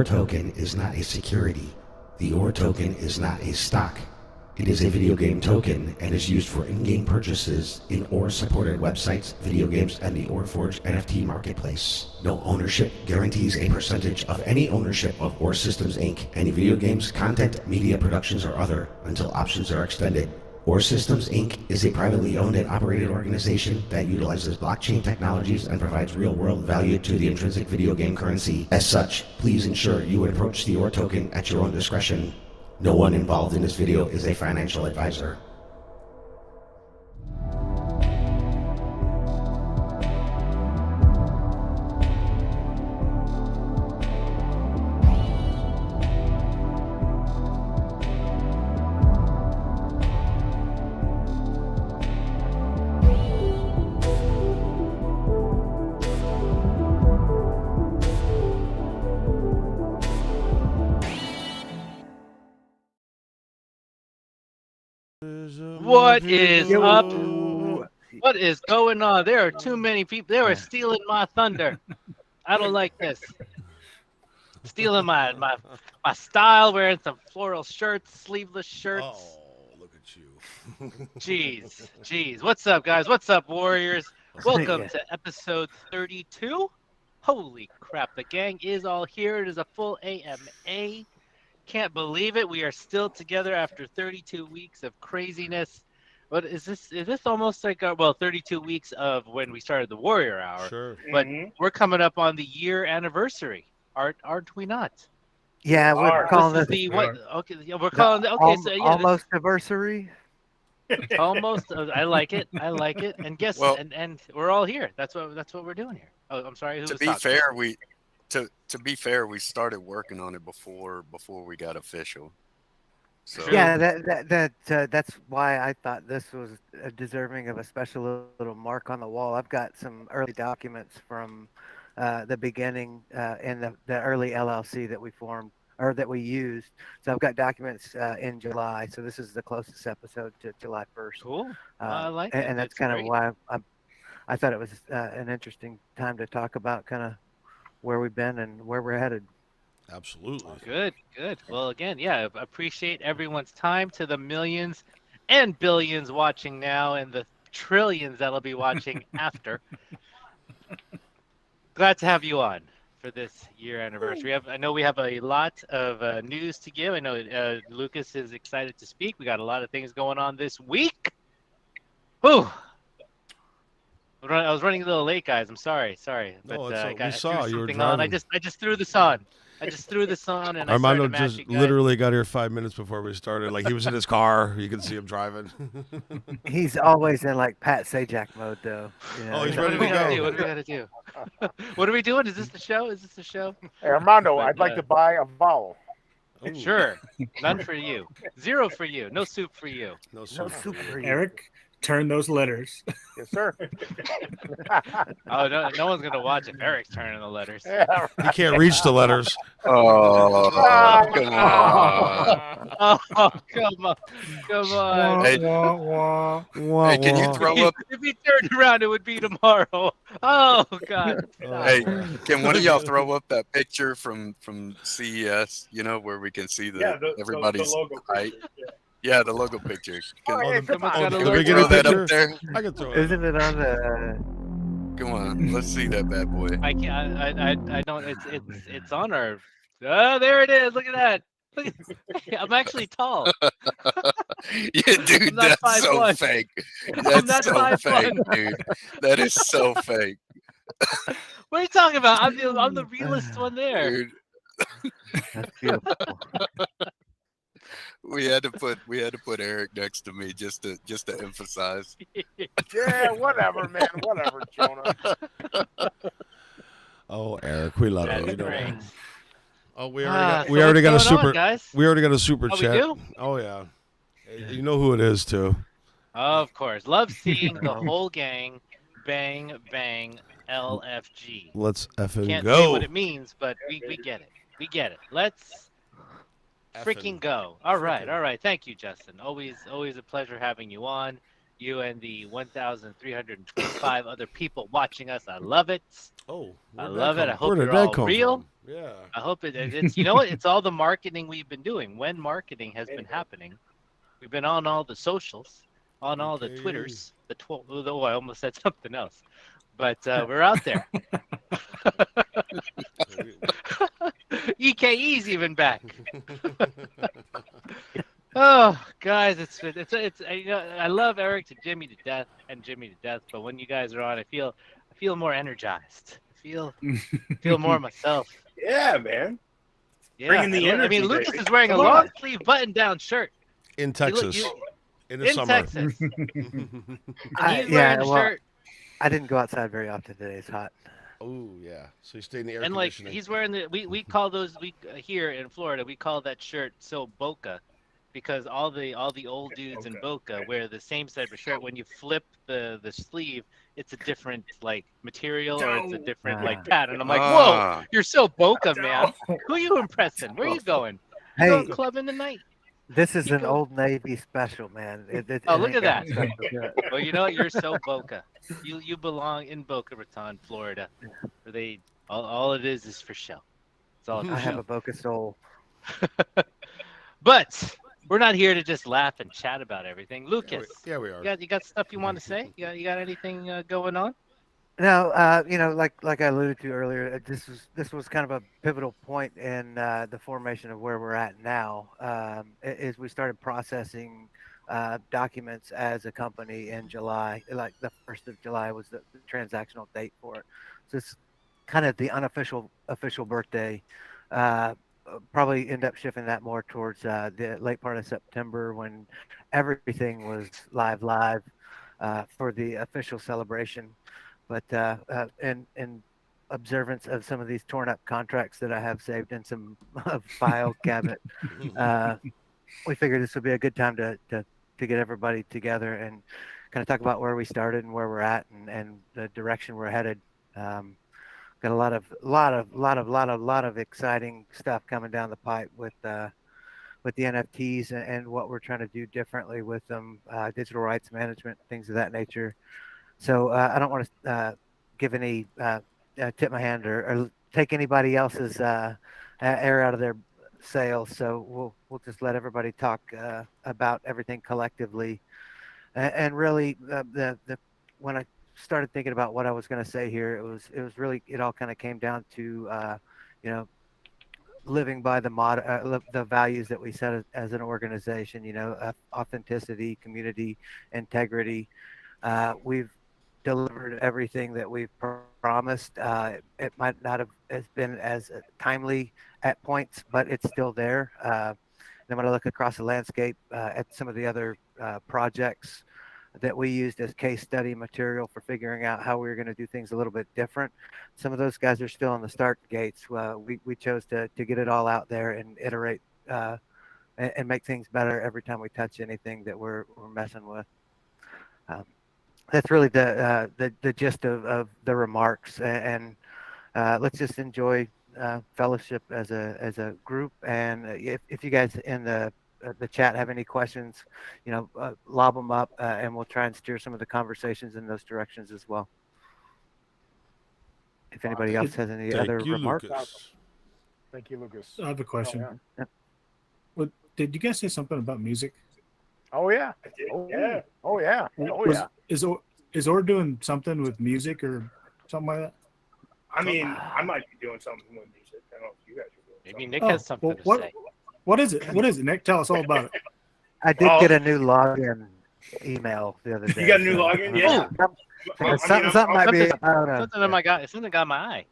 token is not a security. The OR token is not a stock. It is a video game token and is used for in-game purchases in OR-supported websites, video games, and the ORForge NFT marketplace. No ownership guarantees a percentage of any ownership of OR Systems Inc., any video games, content, media productions, or other, until options are extended. OR Systems Inc. is a privately owned and operated organization that utilizes blockchain technologies and provides real-world value to the intrinsic video game currency. As such, please ensure you approach the OR token at your own discretion. No one involved in this video is a financial advisor. What is up? What is going on? There are too many people. They were stealing my thunder. I don't like this. Stealing my style, wearing some floral shirts, sleeveless shirts. Oh, look at you. Jeez. What's up, guys? What's up, Warriors? Welcome to episode 32. Holy crap, the gang is all here. It is a full AMA. Can't believe it. We are still together after 32 weeks of craziness. But is this almost like 32 weeks of when we started the Warrior Hour? Sure. But we're coming up on the year anniversary. Aren't we not? Yeah, we're calling this it we're calling almost anniversary. Almost. I like it. And guess and we're all here. That's what we're doing here. Oh, I'm sorry. To be fair, we started working on it before we got official. So yeah, that's why I thought this was deserving of a special little mark on the wall. I've got some early documents from the beginning in the early LLC that we formed or that we used. So I've got documents in July. So this is the closest episode to July 1st. Cool. I like it. And that's kind of why I thought it was an interesting time to talk about kind of where we've been and where we're headed. Absolutely. Good. Well, again, yeah, appreciate everyone's time, to the millions and billions watching now and the trillions that'll be watching after. Glad to have you on for this year anniversary. I know we have a lot of news to give. I know Lucas is excited to speak. We got a lot of things going on this week. Whew. I was running a little late, guys. I'm sorry. But No, I saw you were driving. driving. I just threw this on. And Armando I just literally got here 5 minutes before we started. Like he was in his car. You can see him driving. He's always in like Pat Sajak mode, though. You know? Oh, he's ready to go. What do we gotta do? What are we doing? Is this the show? Hey, Armando, I'd like to buy a vowel. Ooh. Sure. None for you. Zero for you. No soup for you. No soup for you. Eric, turn those letters. Yes, sir. Oh, no one's gonna watch if Eric's turning the letters. Yeah. He can't reach the letters. Oh, come on. Oh, come on. Hey, can you throw up? If he turned around, it would be tomorrow. Oh God. Hey, can one of y'all throw up that picture from CES? You know, where we can see everybody's the logo height. picture, Yeah, the logo picture. Someone's gotta the learn beginning throw that picture? up there. I can throw it. Isn't it on the? Come on, let's see that bad boy. I can't. I don't. It's on our. Oh, there it is. Look at that. Look at, I'm actually tall. Yeah, dude, not that's so 5'1". fake. I'm That's not so 5'1". fake, dude. That is so fake, What are you talking about? I'm the realest one there. dude. That's beautiful. We had to put Eric next to me just to emphasize. Yeah, whatever, man. Whatever, Jonah. Oh, Eric, we love you. You know. Great. Oh, we So already got a what's going super. on, guys? We already got a super Oh, we chat. do? Oh yeah. You know who it is too. Of course. Love seeing the whole gang bang LFG. Let's effing Can't go. say what it means, but we get it. We get it. Let's freaking Effing go. All right. Thank you, Justin. Always a pleasure having you on. You and the 1,325 other people watching us. I love it. Oh, I love it. I hope where did you're that all come real. from? Yeah. I hope it's you know what? It's all the marketing we've been doing. When marketing has been happening, we've been on all the socials, on all the Okay. Twitters, oh, I almost said something else, but we're out there. EKE's even back. Oh, guys, it's you know, I love Erik to Jimmy to death and Jimmy to death, but when you guys are on, I feel more energized. I feel more myself. Yeah, man. Yeah, Bringing the I mean, energy, Lucas baby. is wearing a Come on. long sleeve button down shirt. In You Texas. look, in the in summer. Texas, and he's Yeah, wearing a well, shirt, I didn't go outside very often today. It's hot. Oh yeah. So you stay in the air and like conditioning. he's wearing we call those here in Florida we call that shirt so Boca, because all the old dudes in Boca wear the same type of shirt. When you flip the sleeve, it's a different like material or it's a different like pattern. I'm like, whoa, Ah, you're so Boca, man. Who are you impressing? Where are you going? You Hey, going clubbing tonight? this is You an go- Old Navy special, man. It Oh, ain't look at got that. no special to it. Well, you know what? You're so Boca. You belong in Boca Raton, Florida. Where they all it is for show. It's all I for have show. a Boca soul. But we're not here to just laugh and chat about everything. Lucas, Yeah, we are. you got stuff you want to say? You got anything going on? No, you know, like I alluded to earlier, this was kind of a pivotal point in the formation of where we're at now. Is we started processing documents as a company in July. Like the 1st of July was the transactional date for it. So it's kind of the unofficial official birthday. Probably end up shifting that more towards the late part of September when everything was live for the official celebration. But in observance of some of these torn up contracts that I have saved in some file cabinet, we figured this would be a good time to get everybody together and kind of talk about where we started and where we're at and the direction we're headed. Got a lot of exciting stuff coming down the pipe with the NFTs and what we're trying to do differently with them, digital rights management, things of that nature. So I don't want to give any tip my hand or take anybody else's air out of their sails. So we'll just let everybody talk about everything collectively. And really, the when I started thinking about what I was going to say here, it was really it all kind of came down to you know living by the values that we set as an organization. You know, authenticity, community, integrity. We've delivered everything that we've promised. It might not have been as timely at points, but it's still there. Then when I look across the landscape at some of the other projects that we used as case study material for figuring out how we were going to do things a little bit different, some of those guys are still on the start gates. We chose to get it all out there and iterate and make things better every time we touch anything that we're messing with. That's really the gist of the remarks, and let's just enjoy fellowship as a group. And if you guys in the chat have any questions, you know, lob them up, and we'll try and steer some of the conversations in those directions as well. If anybody else has any other remarks. Lucas. Thank you, Lucas. I have a question. Oh, yeah. What, did you guys say something about music? Oh yeah. Oh yeah. Oh yeah. Oh yeah. Is Or doing something with music or something like that? I mean, I might be doing something with music. I don't know if you guys are doing Maybe something. Nick has something to say. What is it? What is it, Nick? Tell us all about it. I did get a new login email the other day. You got a new login? Yeah. Something might be. I don't know. Something got my eye.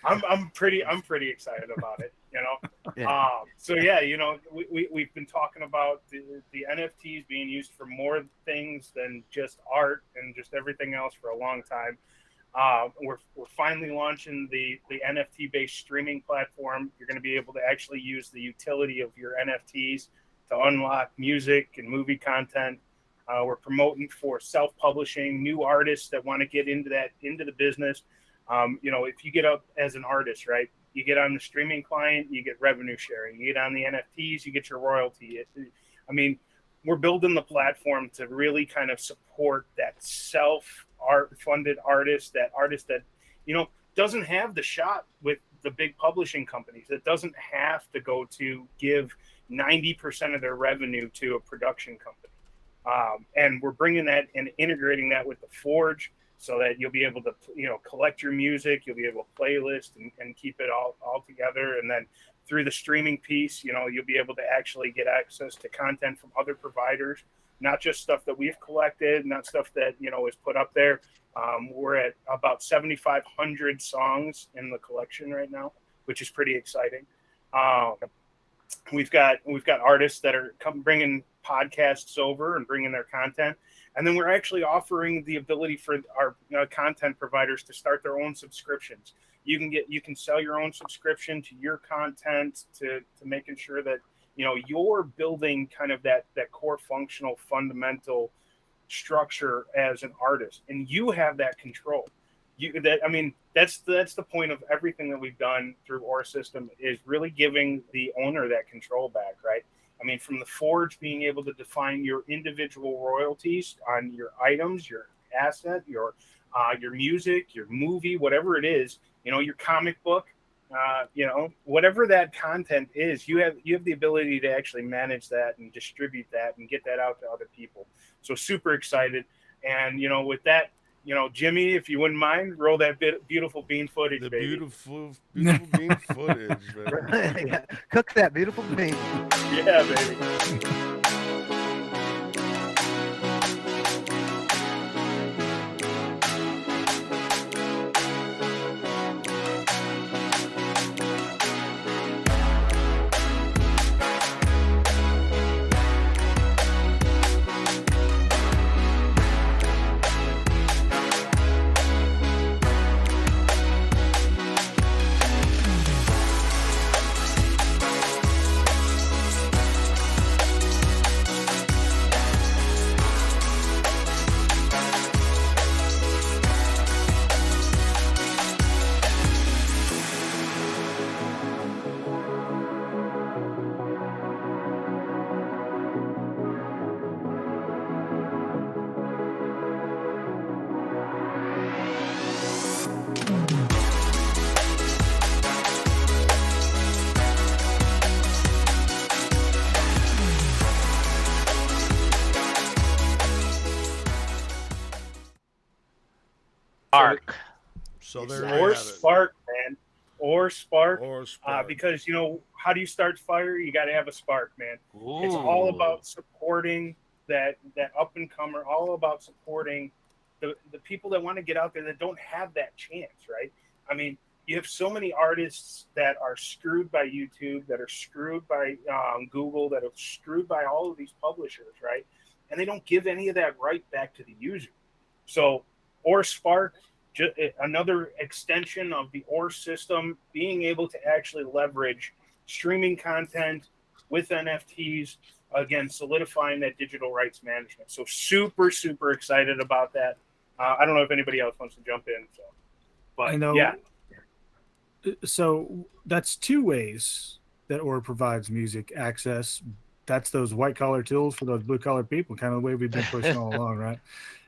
I'm pretty excited about it, you know. Yeah. So yeah, you know, we've been talking about the NFTs being used for more things than just art and just everything else for a long time. We're finally launching the NFT based streaming platform. You're going to be able to actually use the utility of your NFTs to unlock music and movie content. We're promoting for self-publishing, new artists that want to get into the business. You know, if you get up as an artist, right, you get on the streaming client, you get revenue sharing. You get on the NFTs, you get your royalty. I mean, we're building the platform to really kind of support that self-funded artist, that, you know, doesn't have the shot with the big publishing companies. It doesn't have to go to give 90% of their revenue to a production company. And we're bringing that and integrating that with the Forge so that you'll be able to, collect your music, you'll be able to playlist and keep it all together. And then through the streaming piece, you'll be able to actually get access to content from other providers, not just stuff that we've collected, not stuff that, is put up there. We're at about 7,500 songs in the collection right now, which is pretty exciting. We've got artists that are bringing podcasts over and bringing their content. And then we're actually offering the ability for our content providers to start their own subscriptions. You can sell your own subscription to your content to making sure that, you're building kind of that core functional fundamental structure as an artist, and you have that control. That's the point of everything that we've done through our system, is really giving the owner that control back, right? From the Forge being able to define your individual royalties on your items, your asset, your music, your movie, whatever it is, your comic book, whatever that content is, you have the ability to actually manage that and distribute that and get that out to other people. So super excited. And, with that, Jimmy, if you wouldn't mind, roll that beautiful bean footage, baby. Beautiful bean footage, man. Yeah. Cook that beautiful bean. Yeah, baby. Spark. So there Or you have it. spark, man. Or spark. Or spark. Because, how do you start fire? You got to have a spark, man. It's all about supporting that up and comer, all about supporting the people that want to get out there that don't have that chance, right? You have so many artists that are screwed by YouTube, that are screwed by Google, that are screwed by all of these publishers, right? And they don't give any of that right back to the user. So, or Spark, another extension of the OR system, being able to actually leverage streaming content with NFTs, again, solidifying that digital rights management. So super, super excited about that. I don't know if anybody else wants to jump in. I know. Yeah. So that's two ways that OR provides music access. That's those white collar tools for those blue collar people, kind of the way we've been pushing all along, right?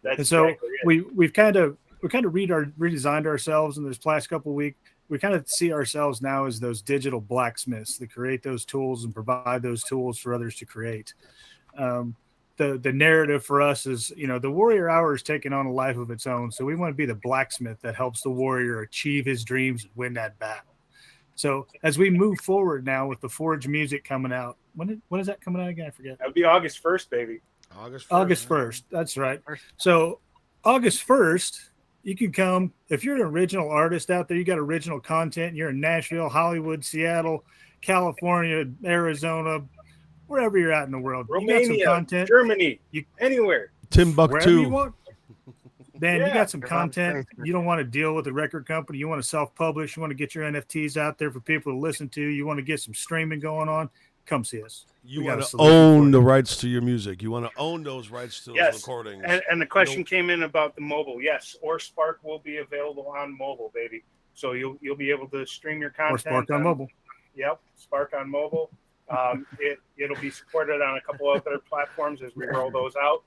That's and so exactly it. we've kind of redesigned ourselves in this last couple of weeks. We kind of see ourselves now as those digital blacksmiths that create those tools and provide those tools for others to create. The narrative for us is, the Warrior Hour is taking on a life of its own. So we want to be the blacksmith that helps the warrior achieve his dreams and win that battle. So as we move forward now with the Forge music coming out, when is that coming out again? I forget. That would be August 1st, baby. August 1st. That's right. So August 1st, you can come. If you're an original artist out there, you got original content, you're in Nashville, Hollywood, Seattle, California, Arizona, wherever you're at in the world. Romania, you got some content. Germany, anywhere. Wherever you Timbuktu. want. Man, you got some They're on content. Facebook. You don't want to deal with a record company. You want to self-publish. You want to get your NFTs out there for people to listen to. You want to get some streaming going on. Come see us. You We got want a to solution for own you. the rights to your music. You want to own those rights to those Yes. recordings. And the question came in about the mobile. Yes, or Spark will be available on mobile, baby. So you'll be able to stream your content. Or Spark on mobile. Yep, Spark on mobile. It'll be supported on a couple other platforms as we roll those out.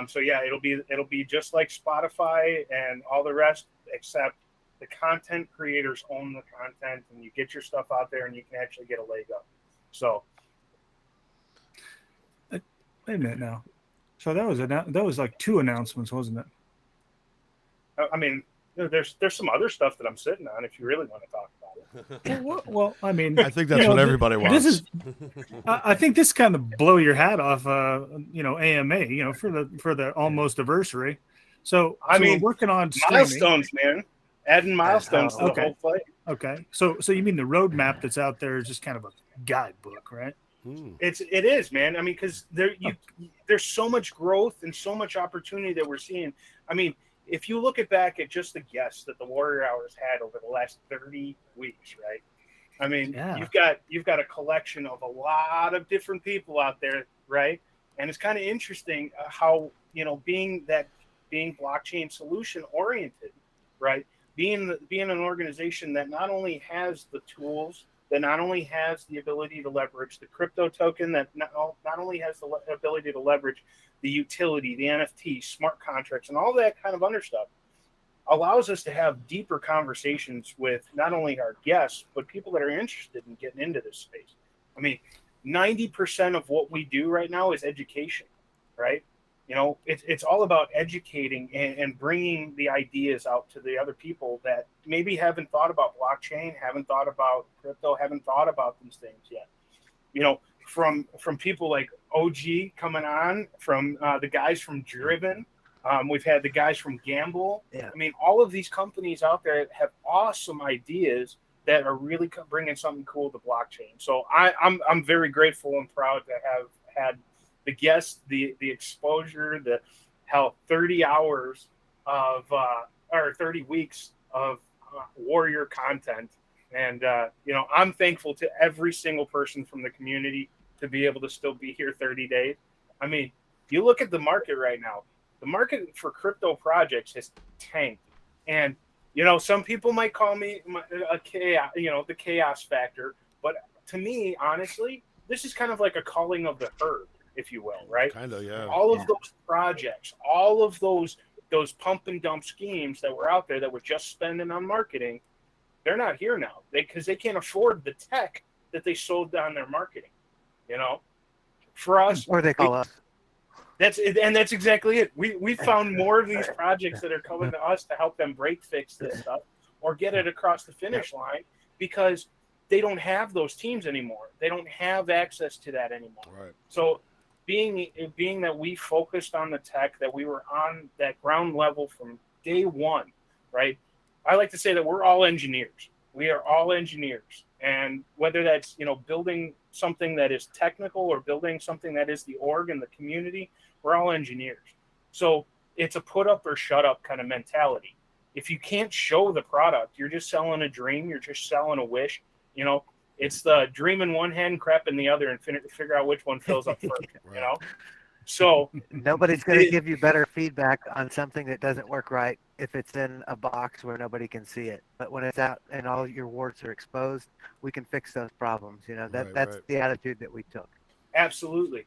So yeah, it'll be just like Spotify and all the rest, except the content creators own the content, and you get your stuff out there, and you can actually get a leg up. So, wait a minute now. So that was like 2 announcements, wasn't it? I mean, there's some other stuff that I'm sitting on if you really want to talk about it. Well, I mean, I think that's what everybody wants. This is, I think this kind of blow your hat off, AMA, for the almost anniversary. So I mean, we're working on streaming. Milestones, man. Adding milestones to the whole play. Okay. So you mean the roadmap that's out there is just kind of a guidebook, right? It is, man. I mean, because there's so much growth and so much opportunity that we're seeing. I mean, if you look back at just the guests that the Warrior Hours had over the last 30 weeks, right? I mean, you've got a collection of a lot of different people out there, right? And it's kind of interesting how, being blockchain solution oriented, right? Being an organization that not only has the tools, that not only has the ability to leverage the crypto token, that not only has the ability to leverage the utility, the NFT, smart contracts, and all that kind of other stuff, allows us to have deeper conversations with not only our guests, but people that are interested in getting into this space. I mean, 90% of what we do right now is education, right? It's all about educating and bringing the ideas out to the other people that maybe haven't thought about blockchain, haven't thought about crypto, haven't thought about these things yet. From people like OG coming on, from the guys from Driven, we've had the guys from Gamble. Yeah. I mean, all of these companies out there have awesome ideas that are really bringing something cool to blockchain. So I'm very grateful and proud to have had the guests, the exposure, 30 hours of or 30 weeks of Warrior content. And, I'm thankful to every single person from the community to be able to still be here 30 days. I mean, you look at the market right now, the market for crypto projects has tanked. And, some people might call me a chaos, the chaos factor. But to me, honestly, this is kind of like a calling of the herd, if you will, right? Kind of, yeah. All of those projects, all of those pump and dump schemes that were out there that were just spending on marketing, they're not here now because they can't afford the tech that they sold on their marketing. For us, or they call us. That's exactly it. We found more of these projects that are coming to us to help them break fix this stuff or get it across the finish line because they don't have those teams anymore. They don't have access to that anymore. Right. So being that we focused on the tech, that we were on that ground level from day one, right? I like to say that we're all engineers. We are all engineers. And whether that's, building something that is technical or building something that is the org and the community, we're all engineers. So it's a put up or shut up kind of mentality. If you can't show the product, you're just selling a dream. You're just selling a wish. It's the dream in one hand, crap in the other, and figure out which one fills up first, Right. So nobody's going to give you better feedback on something that doesn't work right if it's in a box where nobody can see it. But when it's out and all your warts are exposed, we can fix those problems. That's the attitude that we took. Absolutely.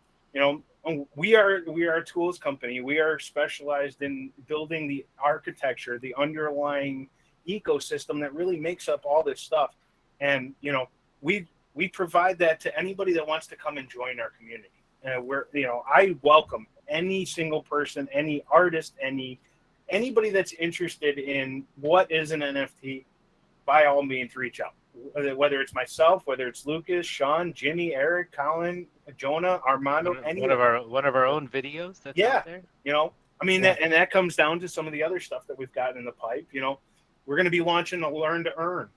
We are a tools company. We are specialized in building the architecture, the underlying ecosystem that really makes up all this stuff. And, we provide that to anybody that wants to come and join our community. I welcome any single person, any artist, anybody that's interested in what is an NFT, by all means, reach out. Whether it's myself, whether it's Lucas, Shawn, Jimmy, Erik, Collin, Jonah, Armando, one of our own videos that's out there. That comes down to some of the other stuff that we've got in the pipe. We're going to be launching a Learn to Earn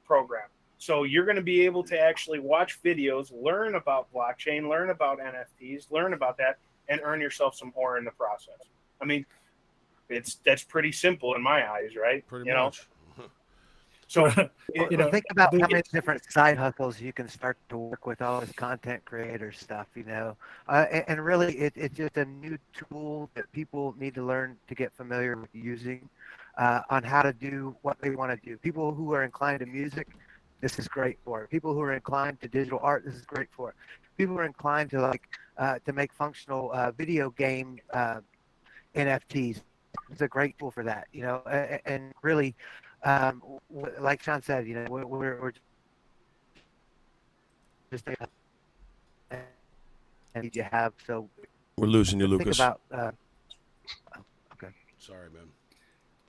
program. So you're going to be able to actually watch videos, learn about blockchain, learn about NFTs, learn about that, and earn yourself some ore in the process. I mean, that's pretty simple in my eyes, right? Pretty much. So think about how many different side hustles you can start to work with all this content creator stuff, and really it's just a new tool that people need to learn to get familiar with using on how to do what they want to do. People who are inclined to music, this is great for it. People who are inclined to digital art, this is great for it. People who are inclined to to make functional video game NFTs, it's a great tool for that, and really like Shawn said, we're just and you have so We're losing you, think Lucas. about. Okay, Sorry, man.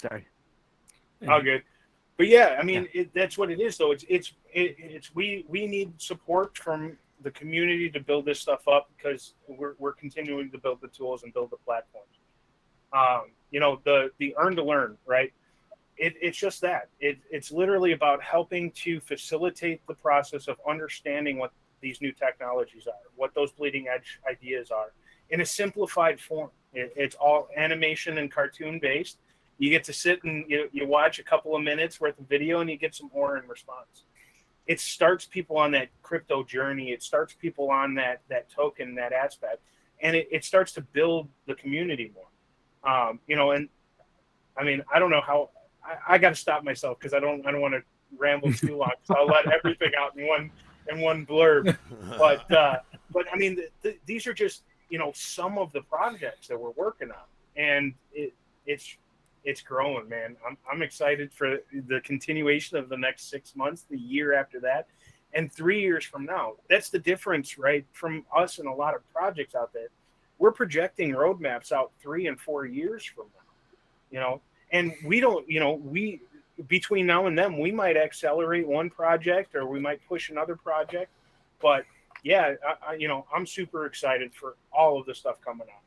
sorry. Oh, good. But yeah, I mean, that's what it is, though. It's we need support from the community to build this stuff up because we're continuing to build the tools and build the platforms. The earn to learn, right? It's just that. It's literally about helping to facilitate the process of understanding what these new technologies are, what those bleeding edge ideas are, in a simplified form. It's all animation and cartoon based. You get to sit and you watch a couple of minutes worth of video and you get some ore in response. It starts people on that crypto journey. It starts people on that token, that aspect, and it starts to build the community more. And I mean, I don't know how. I got to stop myself because I don't want to ramble too long. So I'll let everything out in one blurb. But I mean, these are just some of the projects that we're working on, and it's growing, man. I'm excited for the continuation of the next 6 months, the year after that, and 3 years from now. That's the difference, right, from us and a lot of projects out there. We're projecting roadmaps out 3 and 4 years from now, and we don't, we between now and then we might accelerate one project or we might push another project, but yeah, I'm super excited for all of the stuff coming out.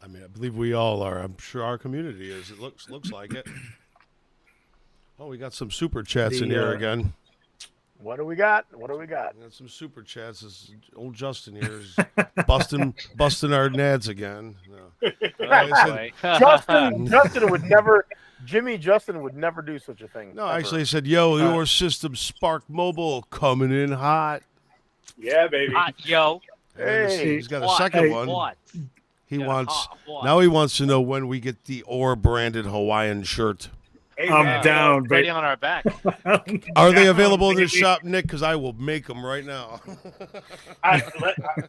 I mean, I believe we all are. I'm sure our community is. It looks like it. Oh, we got some super chats in here again. What do we got? We got some super chats. This old Justin here is busting our nads again. No. Justin would never. Justin would never do such a thing. No, ever. actually, he said, "Yo, your system Spark Mobile coming in hot." Yeah, baby. Hot, yo. Hey, he's got a second one. What? He wants to know when we get the Ore branded Hawaiian shirt. Hey, I'm down, Ready baby. on our back. Are they available in the shop, Nick? Because I will make them right now.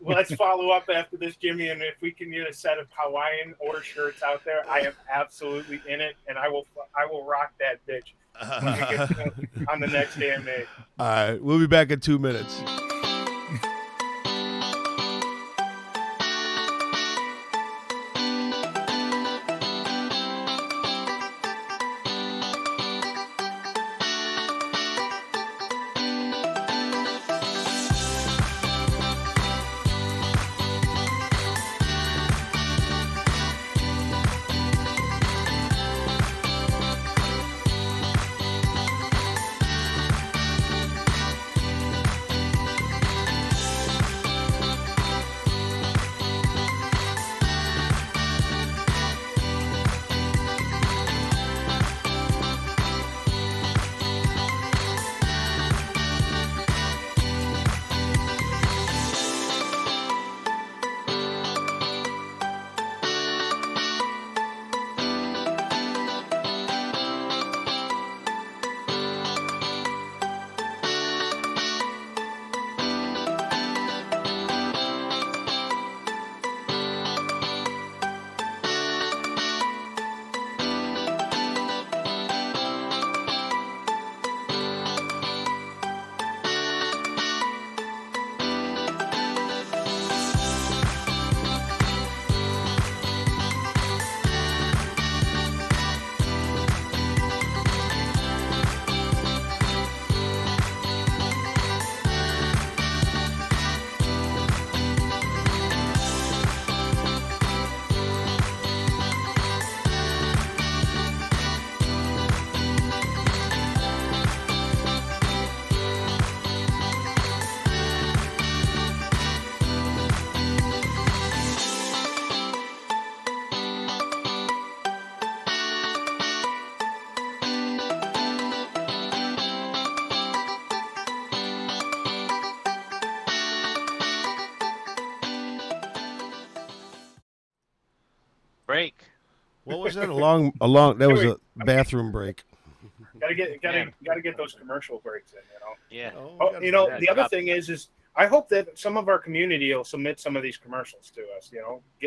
Let's follow up after this, Jimmy, and if we can get a set of Hawaiian Ore shirts out there, I am absolutely in it, and I will rock that bitch when we get on the next AMA. All right, we'll be back in 2 minutes. Break. What was that? A long. That was a bathroom break. Gotta get those commercial breaks in, Yeah. The other thing is I hope that some of our community will submit some of these commercials to us.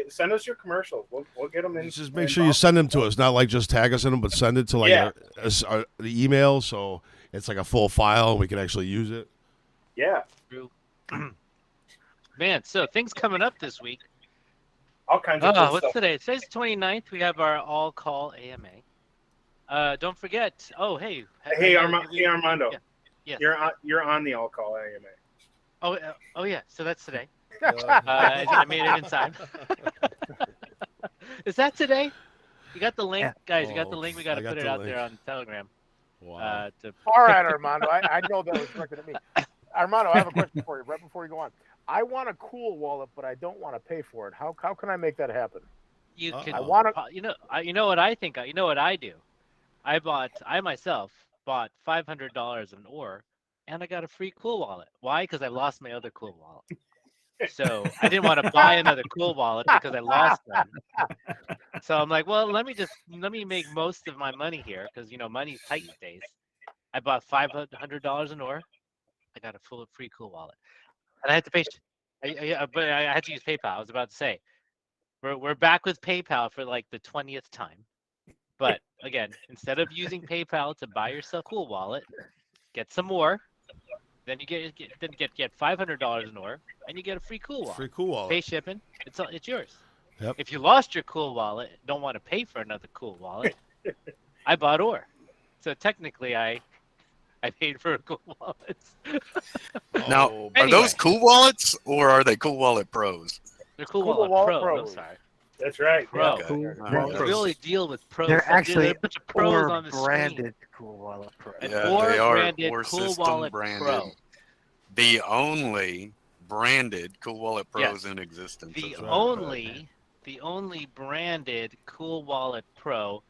Send us your commercials. We'll get them in. Just make sure you send them to us, not like just tag us in them, but send it to like the email, so it's like a full file and we can actually use it. Yeah. True. Man, so things coming up this week. All kinds of what's stuff. today? Today's 29th. We have our all-call AMA. Don't forget. Oh, hey. Hey, Armando. Yeah. Yes. You're on the all-call AMA. Oh yeah. So that's today. I made it in time. Is that today? You got the link, guys. You got the link. We got to put it out there on Telegram. Wow. All right, Armando. I know that was directed at me. Armando, I have a question for you right before you go on. I want a cool wallet, but I don't want to pay for it. How can I make that happen? You can. I want to. You know what I think. You know what I do. I myself bought $500 in ore, and I got a free cool wallet. Why? Because I lost my other cool wallet. So I didn't want to buy another cool wallet because I lost one. So I'm like, well, let me make most of my money here because money's tight these days. I bought $500 in ore. I got a free cool wallet, and I had to pay. But I had to use PayPal. I was about to say, we're back with PayPal for like the 20th time. But again, instead of using PayPal to buy yourself a cool wallet, get some more. Then you get $500 in ore, and you get a free cool wallet. Free cool wallet. Pay shipping. It's yours. Yep. If you lost your cool wallet, don't want to pay for another cool wallet, I bought ore. So technically, I paid for a cool wallet. Now, Anyway. are those cool wallets or are they cool wallet pros? They're cool wallet pros. I'm sorry. That's right. Pro. Okay. Cool. We only deal with pros. They're actually a bunch of pros Ore on the branded screen. cool wallet pro. An Yeah, Ore they are branded Ore cool system wallet branded. pro. The only branded cool wallet pros Yes. in existence. The as well. only branded cool wallet pro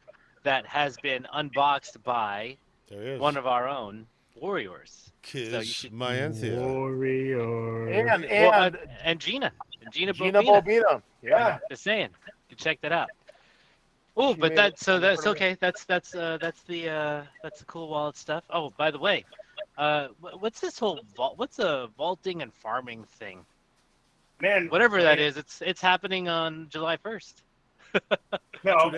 that has been unboxed by There he is. one of our own warriors. Kiss So you should- my Anthea. Warrior. And Gina Gina Bobina. Bobina. Yeah. Just saying, you check that out. Oh, but that's okay. That's the cool wallet stuff. Oh, by the way, what's this whole what's a vaulting and farming thing? Man, Whatever that is, it's happening on July 1st. No,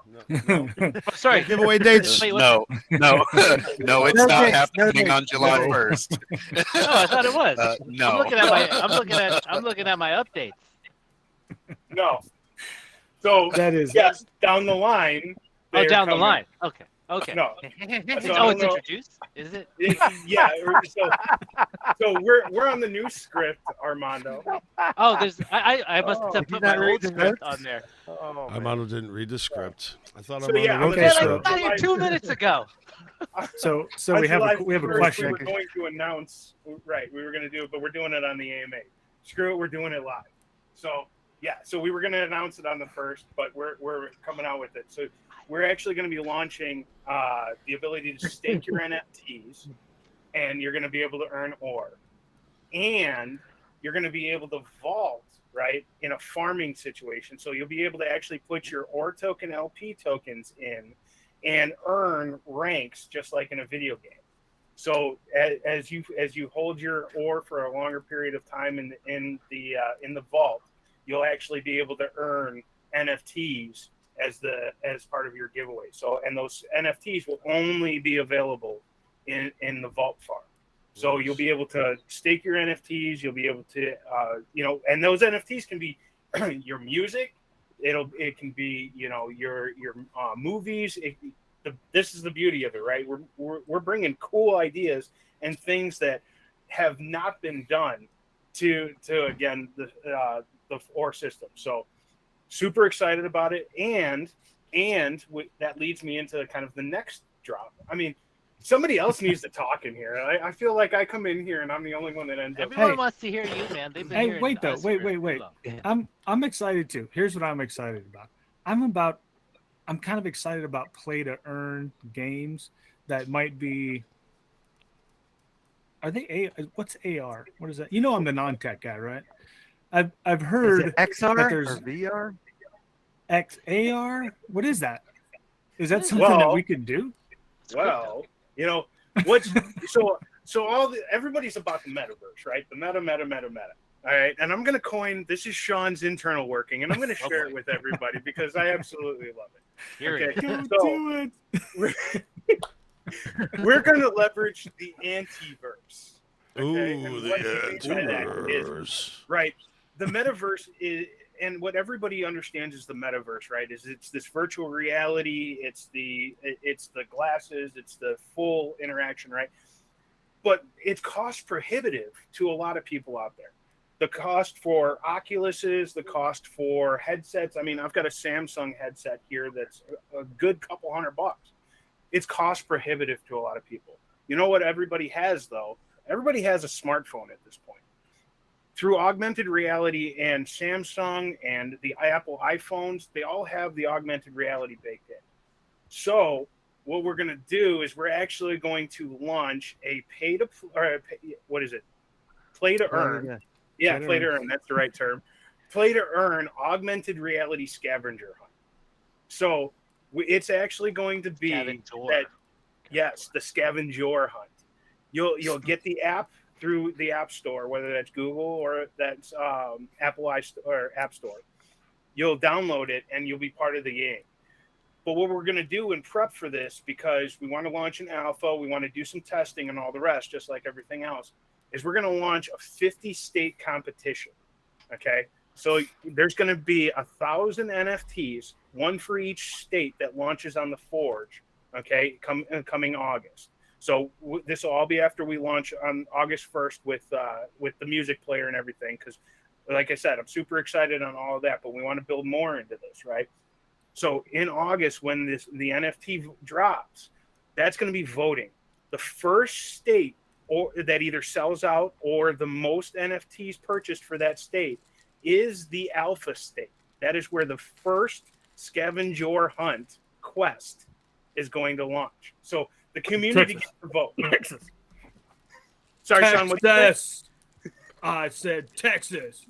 No. Oh, sorry. Don't give away dates. Wait, No, it's No not dates, no happening dates. on July 1st. No, I thought it was. No. I'm looking at my updates. no. So That is. yes, down the line. Oh, they're down the coming. line. Okay. Okay. No. Oh, I it's don't know. introduced. Is it? Yeah. So we're on the new script, Armando. Oh, I must have Did you put not my read old the script notes? on there. Oh, man. Armando didn't read the script. I thought So, Armando yeah, wrote I'm the gonna- Man, I script. got here 2 minutes ago. So On we have July a 1st, question. We were going to announce, right? We were going to do it, but we're doing it on the AMA. Screw it, we're doing it live. So yeah, so we were going to announce it on the 1st, but we're coming out with it. So we're actually going to be launching the ability to stake your NFTs, and you're going to be able to earn ore, and you're going to be able to vault, right, in a farming situation. So you'll be able to actually put your ore token LP tokens in and earn ranks just like in a video game. So as you hold your ore for a longer period of time in the vault, you'll actually be able to earn NFTs as part of your giveaway. So, and those NFTs will only be available in the vault farm. So you'll be able to stake your NFTs. You'll be able to and those NFTs can be your music. It can be your movies. This is the beauty of it, right? We're bringing cool ideas and things that have not been done to again the ore system. So super excited about it, and that leads me into kind of the next drop. I mean, somebody else needs to talk in here. I feel like I come in here and I'm the only one that ends up. Everyone Hey. wants to hear you, man. They've been Hey, hearing wait though. us Wait. for- I'm excited too. Here's what I'm excited about. I'm kind of excited about play to earn games that might be. Are they what's AR? What is that? You know, I'm the non-tech guy, right? I've Is heard it XR that there's or VR? XAR. What is that? Is that something that Well- we could do? Well, what's so So everybody's about the metaverse, right? The meta. All right, and I'm going to coin. This is Shawn's internal working, and I'm going to share it with everybody because I absolutely love it. Here Okay, Don't so do it. we're going to leverage the antiverse. Okay? Ooh, And the what I mean by that is, antiverse. right, the metaverse is, and what everybody understands is the metaverse, right? Is it's this virtual reality, it's the glasses, it's the full interaction, right? But it's cost prohibitive to a lot of people out there. The cost for Oculuses, the cost for headsets. I mean, I've got a Samsung headset here that's a good couple $100. It's cost prohibitive to a lot of people. You know what everybody has, though? Everybody has a smartphone at this point. Through augmented reality, and Samsung and the Apple iPhones, they all have the augmented reality baked in. So what we're going to do is we're actually going to launch a play to earn. Yeah, play to earn. That's the right term. Play to earn augmented reality scavenger hunt. So it's actually going to be that. Yes, the scavenger hunt. You'll get the app through the App Store, whether that's Google or that's Apple App Store. You'll download it and you'll be part of the game. But what we're going to do in prep for this, because we want to launch an alpha, we want to do some testing and all the rest, just like everything else, is we're going to launch a 50-state competition. Okay, so there's going to be 1,000 NFTs, one for each state that launches on the Forge. Okay, coming August. So this will all be after we launch on August 1st with the music player and everything. Because, like I said, I'm super excited on all of that, but we want to build more into this, right? So in August, when the NFT drops, that's going to be voting. The first state that either sells out or the most NFTs purchased for that state is the alpha state. That is where the first scavenger hunt quest is going to launch. So the community gets to vote. Texas. Sorry, Texas. Shawn. What did you say? I said Texas.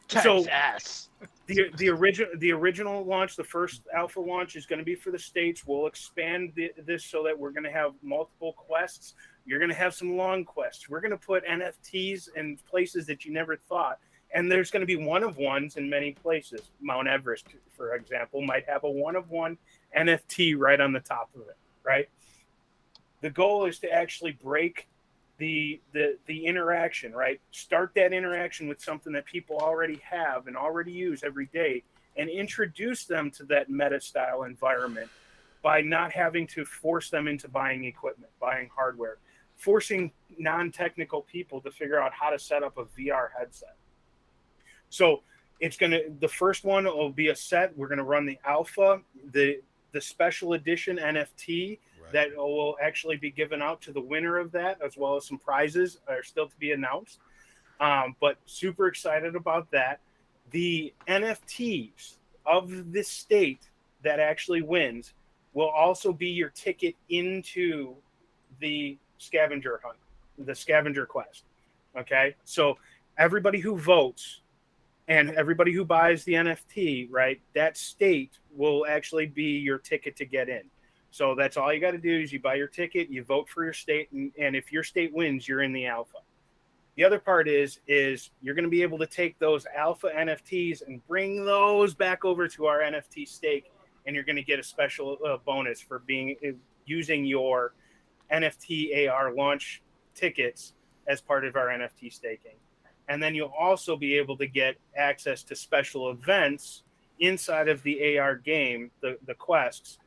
So Texas. the original launch, the first alpha launch, is going to be for the states. We'll expand this so that we're going to have multiple quests. You're going to have some long quests. We're going to put NFTs in places that you never thought. And there's going to be one-of-ones in many places. Mount Everest, for example, might have a one-of-one NFT right on the top of it, right? The goal is to actually break the interaction, right? Start that interaction with something that people already have and already use every day, and introduce them to that meta style environment by not having to force them into buying equipment, buying hardware, forcing non-technical people to figure out how to set up a VR headset. So the first one will be a set. We're going to run the alpha, the special edition NFT that will actually be given out to the winner of that, as well as some prizes are still to be announced. But super excited about that. The NFTs of this state that actually wins will also be your ticket into the scavenger hunt, the scavenger quest. Okay, so everybody who votes and everybody who buys the NFT, right, that state will actually be your ticket to get in. So that's all you got to do is you buy your ticket, you vote for your state, and if your state wins, you're in the alpha. The other part is you're going to be able to take those alpha NFTs and bring those back over to our NFT stake, and you're going to get a special bonus for using your NFT AR launch tickets as part of our NFT staking. And then you'll also be able to get access to special events inside of the AR game, the quests,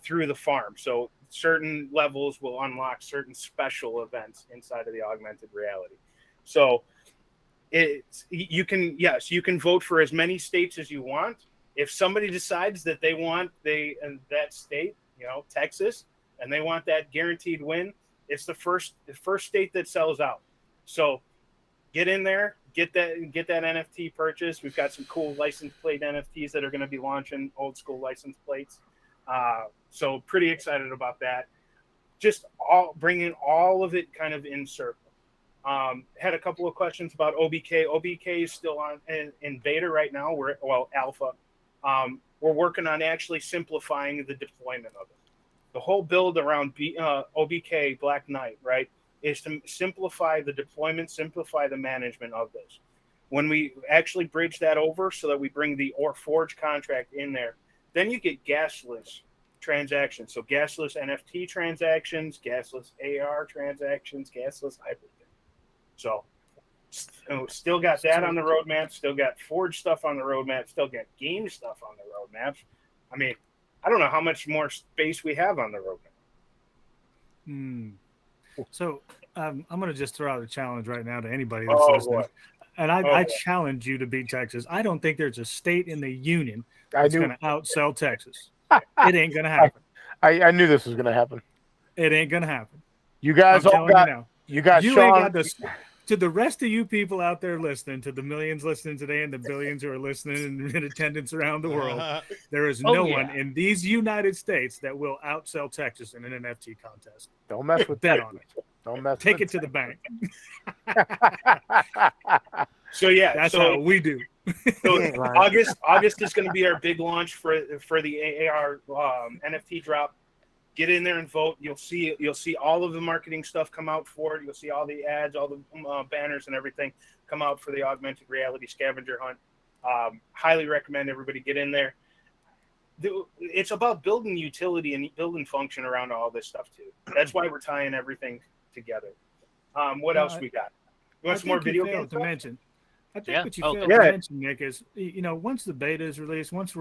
through the farm. So certain levels will unlock certain special events inside of the augmented reality. So you can vote for as many states as you want. If somebody decides that they want that state, Texas, and they want that guaranteed win, it's the first state that sells out. So get in there, get that NFT purchase. We've got some cool license plate NFTs that are going to be launching, old school license plates. So pretty excited about that. Just bringing all of it kind of in circle. Had a couple of questions about OBK. OBK is still in beta right now. Alpha. We're working on actually simplifying the deployment of it. The whole build around OBK Black Knight, right? is to simplify the deployment, simplify the management of this. When we actually bridge that over so that we bring the Forge contract in there, then you get gasless transactions. So gasless NFT transactions, gasless AR transactions, gasless everything. So still got that on the roadmap, still got Forge stuff on the roadmap, still got game stuff on the roadmaps. I mean, I don't know how much more space we have on the roadmap. So I'm going to just throw out a challenge right now to anybody that's listening. Boy. And I challenge you to beat Texas. I don't think there's a state in the union that's going to outsell Texas. It ain't going to happen. I knew this was going to happen. It ain't going to happen. You guys all got Shawn. To the rest of you people out there listening, to the millions listening today and the billions who are listening and in attendance around the world, there is no one in these United States that will outsell Texas in an NFT contest. Don't mess with Bet that. on it. Don't mess. Take it to the bank. So yeah, that's how we do. So August is going to be our big launch for the AR NFT drop. Get in there and vote. You'll see all of the marketing stuff come out for it. You'll see all the ads, all the banners and everything come out for the augmented reality scavenger hunt. Highly recommend everybody get in there. It's about building utility and building function around all this stuff too. That's why we're tying everything together. What else we got? You want some more video games to mention? I think what you failed to mention, Nick, is once the beta is released, once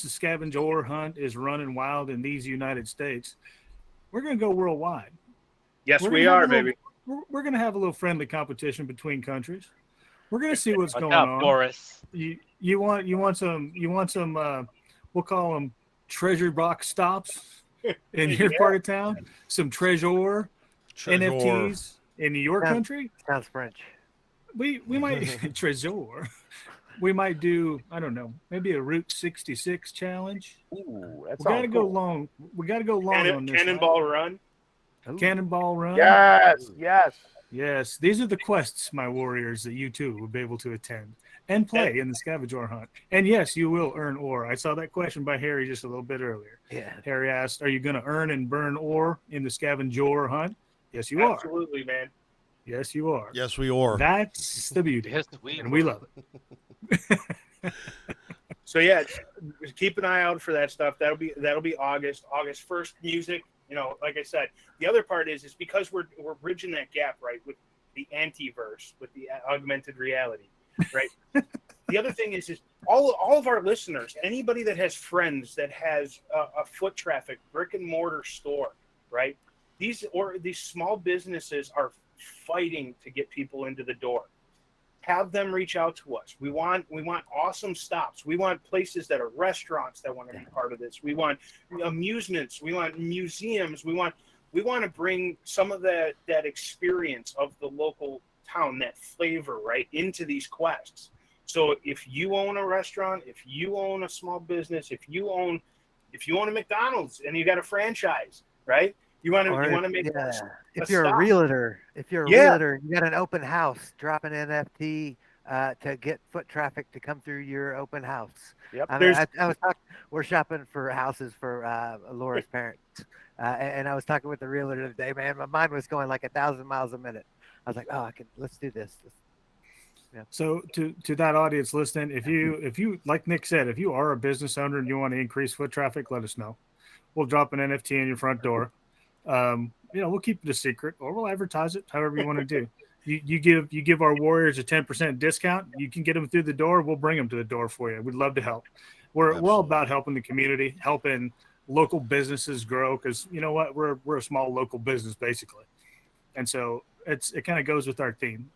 the scavenger hunt is running wild in these United States, we're going to go worldwide. Yes, we are, baby. We're going to have a little friendly competition between countries. We're going to see what's going on. Boris. You want some we'll call them treasure box stops in your part of town. Some treasure NFTs in your country. Sounds French. We might treasure. We might do, I don't know, maybe a Route 66 challenge. Ooh, that's we got to go long. We got to go long on this. Cannonball Run. Cannonball Run. Yes. These are the quests, my warriors, that you too will be able to attend and play in the scavenger hunt. And yes, you will earn ore. I saw that question by Harry just a little bit earlier. Yeah. Harry asked, "Are you going to earn and burn ore in the scavenger hunt?" Yes, you are. Absolutely, man. Yes, you are. Yes, we are. That's the beauty. Yes, we love it. So yeah, keep an eye out for that stuff. That'll be August 1st music. Like I said, the other part is because we're bridging that gap, right, with the anti-verse, with the augmented reality, right? The other thing is all of our listeners, anybody that has friends that has a foot traffic brick and mortar store, right? These small businesses are fighting to get people into the door. Have them reach out to us. We want awesome stops. We want places that are restaurants that want to be part of this. We want amusements. We want museums. We want to bring some of that experience of the local town, that flavor, right, into these quests. So if you own a restaurant, if you own a small business, if you own a McDonald's and you got a franchise, right? You want to make if you're a realtor, you got an open house, drop an NFT to get foot traffic to come through your open house. Yep. We're shopping for houses for Laura's parents, and I was talking with the realtor today. Man, my mind was going like 1,000 miles a minute. I was like, let's do this. Yeah. So to that audience listening, if you like Nick said, if you are a business owner and you want to increase foot traffic, let us know. We'll drop an NFT in your front door. We'll keep it a secret, or we'll advertise it however you want to do. You give our warriors a 10% discount. You can get them through the door. We'll bring them to the door for you. We'd love to help. We're all about helping the community, helping local businesses grow, because you know what, we're a small local business basically, and so it kind of goes with our theme.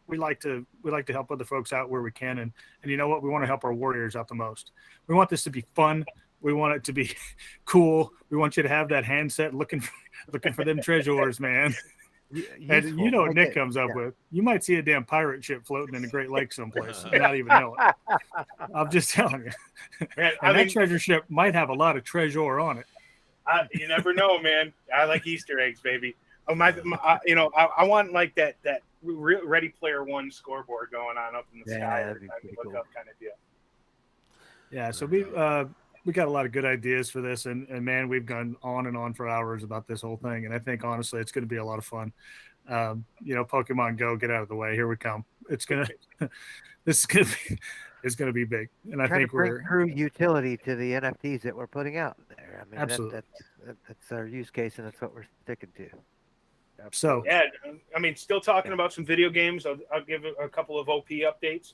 We like to help other folks out where we can, and you know what, we want to help our warriors out the most. We want this to be fun. We want it to be cool. We want you to have that handset looking for them treasures, man. And you know what Nick comes up with. You might see a damn pirate ship floating in a Great Lake someplace and not even know it. I'm just telling you. Man, that treasure ship might have a lot of treasure on it. You never know, man. I like Easter eggs, baby. I want like that Ready Player One scoreboard going on up in the sky. That'd be pretty cool. Up kind of deal. Yeah, so we got a lot of good ideas for this, and man, we've gone on and on for hours about this whole thing, and I think honestly it's going to be a lot of fun. Pokemon Go, get out of the way. Here we come. It's gonna it's gonna be big, and I think to bring true utility to the NFTs that we're putting out there. I mean, Absolutely. That's our use case, and that's what we're sticking to. So yeah, I mean, still talking about some video games. I'll give a couple of OP updates.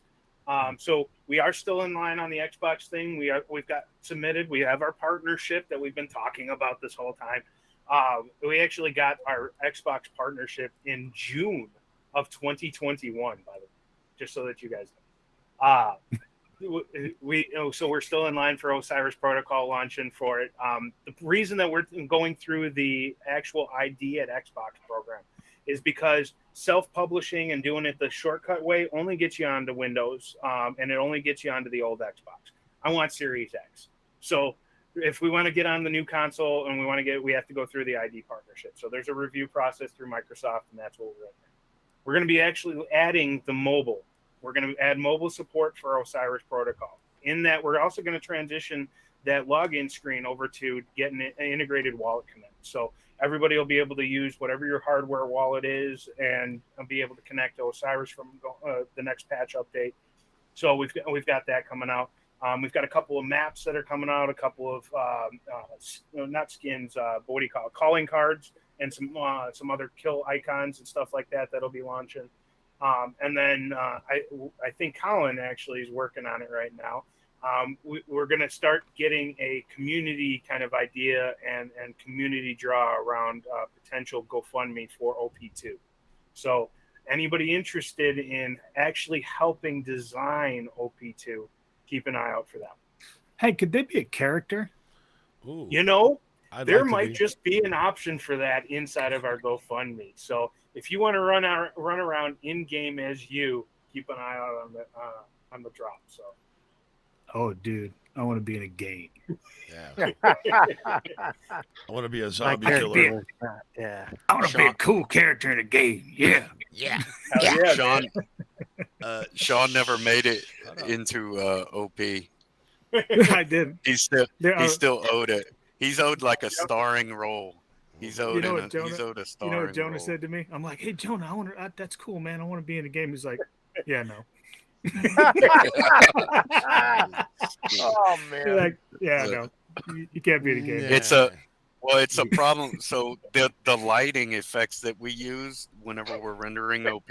So we are still in line on the Xbox thing. We've got submitted. We have our partnership that we've been talking about this whole time. We actually got our Xbox partnership in June of 2021, by the way, just so that you guys know. So we're still in line for Osiris Protocol launching for it. The reason that we're going through the actual ID at Xbox program is because self-publishing and doing it the shortcut way only gets you onto Windows, and it only gets you onto the old Xbox. I want Series X. So if we want to get on the new console and we have to go through the ID partnership. So there's a review process through Microsoft, and that's what we're in. We're going to be actually adding the mobile. We're going to add mobile support for Osiris Protocol. In that, we're also going to transition that login screen over to getting an integrated wallet connect. So everybody will be able to use whatever your hardware wallet is and be able to connect to Osiris from the next patch update. So we've got that coming out. We've got a couple of maps that are coming out, a couple of not skins, but what do you call it? Calling cards, and some other kill icons and stuff like that that'll be launching. And then I think Collin actually is working on it right now. We're going to start getting a community kind of idea and community draw around potential GoFundMe for OP2. So anybody interested in actually helping design OP2, keep an eye out for that. hey, could they be a character? Ooh, There might just be an option for that inside of our GoFundMe. So if you want to run around in game as you, keep an eye out on the drop. So. Oh, dude, I want to be in a game. Yeah. I want to be a zombie killer. Yeah. I want to be a cool character in a game. Yeah. Yeah. Yeah. Shawn never made it into OP. I didn't. He's still owed it. He's owed like a starring role. He's owed he's owed a starring You know what Jonah role. said to me? I'm like, hey, Jonah, that's cool, man. I want to be in a game. He's like, yeah, no. Oh man! Like, yeah, no, you can't be in a game. Yeah. It's a problem. So the lighting effects that we use whenever we're rendering OP,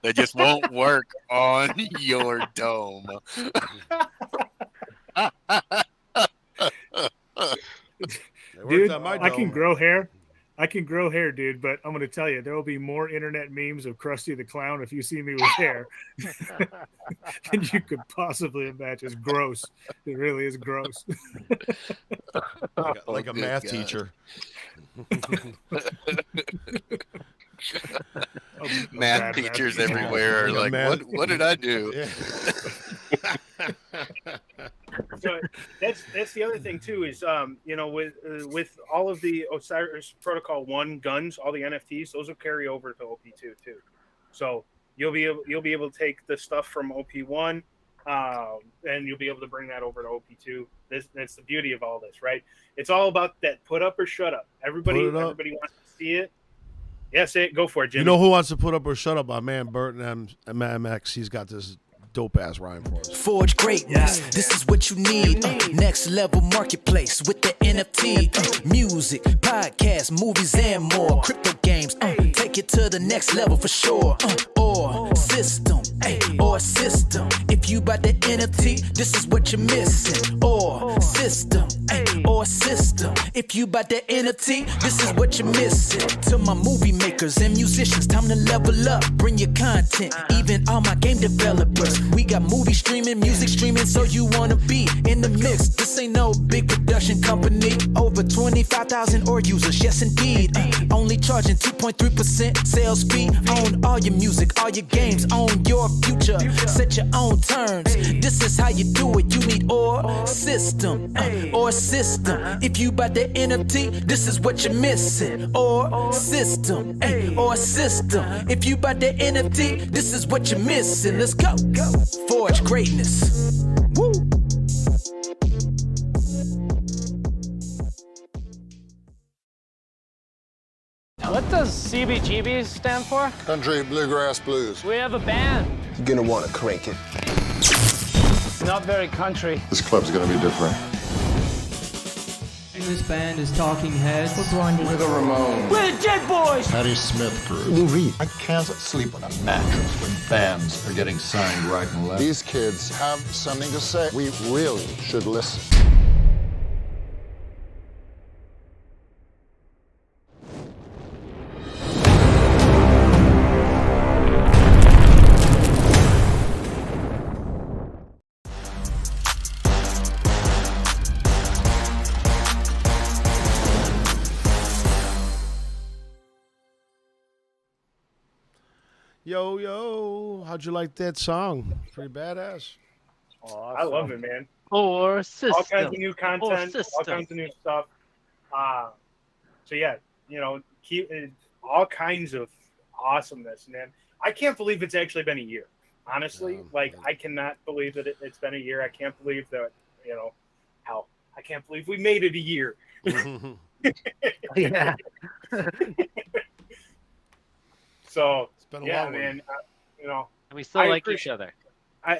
they just won't work on your dome. Dude, I can grow hair. Dude, but I'm going to tell you, there will be more internet memes of Krusty the Clown if you see me with hair than you could possibly imagine. It's gross. It really is gross. like a math teacher. Math teachers everywhere are like, what did I do? Yeah. So that's the other thing too is with all of the Osiris Protocol 1 guns, all the NFTs, those will carry over to OP2 too. So you'll be able to take the stuff from OP1 and you'll be able to bring that over to OP2. That's the beauty of all this, right? It's all about that put up or shut up. Everybody wants to see it. Yeah, say it. Go for it, Jimmy. You know who wants to put up or shut up? My man Burton MX. He's got this dope ass rhyme for us. Forge greatness, this is what you need. Next level marketplace with the NFT. Music, podcasts, movies, and more. Crypto games, take it to the next level for sure. Or system, If you buy the NFT, this is what you're missing. Or system, If you buy the NFT, this is what you're missing. To my movie makers and musicians, time to level up. Bring your content, even all my game developers. We got movie streaming, music streaming, so you wanna be in the mix. This ain't no big production company. Over 25,000 or users, yes indeed. Only charging 2.3% sales fee. Own all your music, all your games, own your future. Set your own terms. This is how you do it. You need or system. If you buy the NFT, this is what you're missing. Or system. If you buy the NFT, this is what you're missing. Let's go. Forge greatness. Woo. CBGBs stand for? Country Bluegrass Blues. We have a band. You're gonna want to crank it. Not very country. This club's gonna be different. This band is Talking Heads. We're the Ramones. We're the Jet Boys. Patti Smith Group. Lou Reed. I can't sleep on a mattress when bands are getting signed right and left. These kids have something to say. We really should listen. Yo, yo, how'd you like that song? Pretty badass. Awesome. I love it, man. Or system. All kinds of new content, all kinds of new stuff. So yeah, keep all kinds of awesomeness, man. I can't believe it's actually been a year. Honestly, I cannot believe that it's been a year. I can't believe that, hell, I can't believe we made it a year. Yeah. So it's been a yeah, long man. And we still like each other.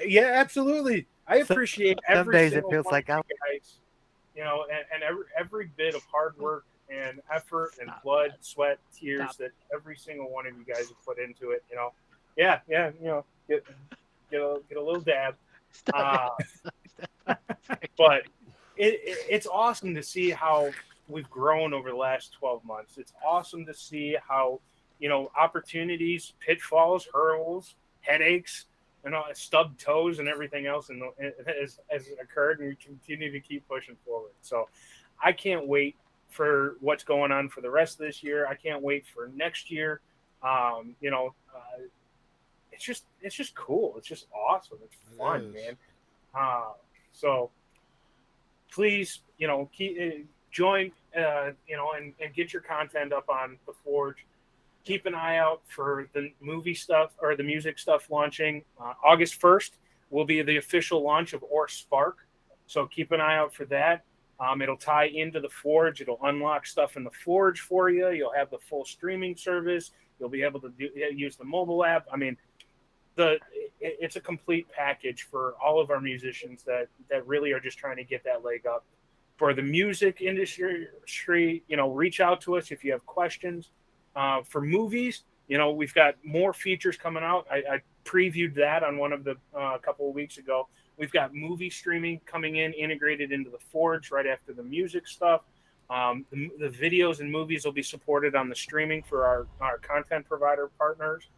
Yeah, absolutely. I appreciate every days it single feels one like of you guys. And every bit of hard work and effort and blood, sweat, tears that every single one of you guys have put into it. Get a little dab. But it's awesome to see how we've grown over the last 12 months. It's awesome to see how opportunities, pitfalls, hurdles, headaches, stubbed toes and everything else has occurred, and we continue to keep pushing forward. So I can't wait for what's going on for the rest of this year. I can't wait for next year. It's just cool. It's just awesome. It's fun, man. So please, keep join, and get your content up on the Forge. Keep an eye out for the movie stuff or the music stuff launching. August 1st will be the official launch of Or Spark. So keep an eye out for that. It'll tie into the Forge. It'll unlock stuff in the Forge for you. You'll have the full streaming service. You'll be able to use the mobile app. I mean, it's a complete package for all of our musicians that really are just trying to get that leg up. For the music industry, reach out to us if you have questions. For movies, we've got more features coming out. I previewed that on one of the a couple of weeks ago. We've got movie streaming coming in, integrated into the Forge right after the music stuff. The videos and movies will be supported on the streaming for our content provider partners.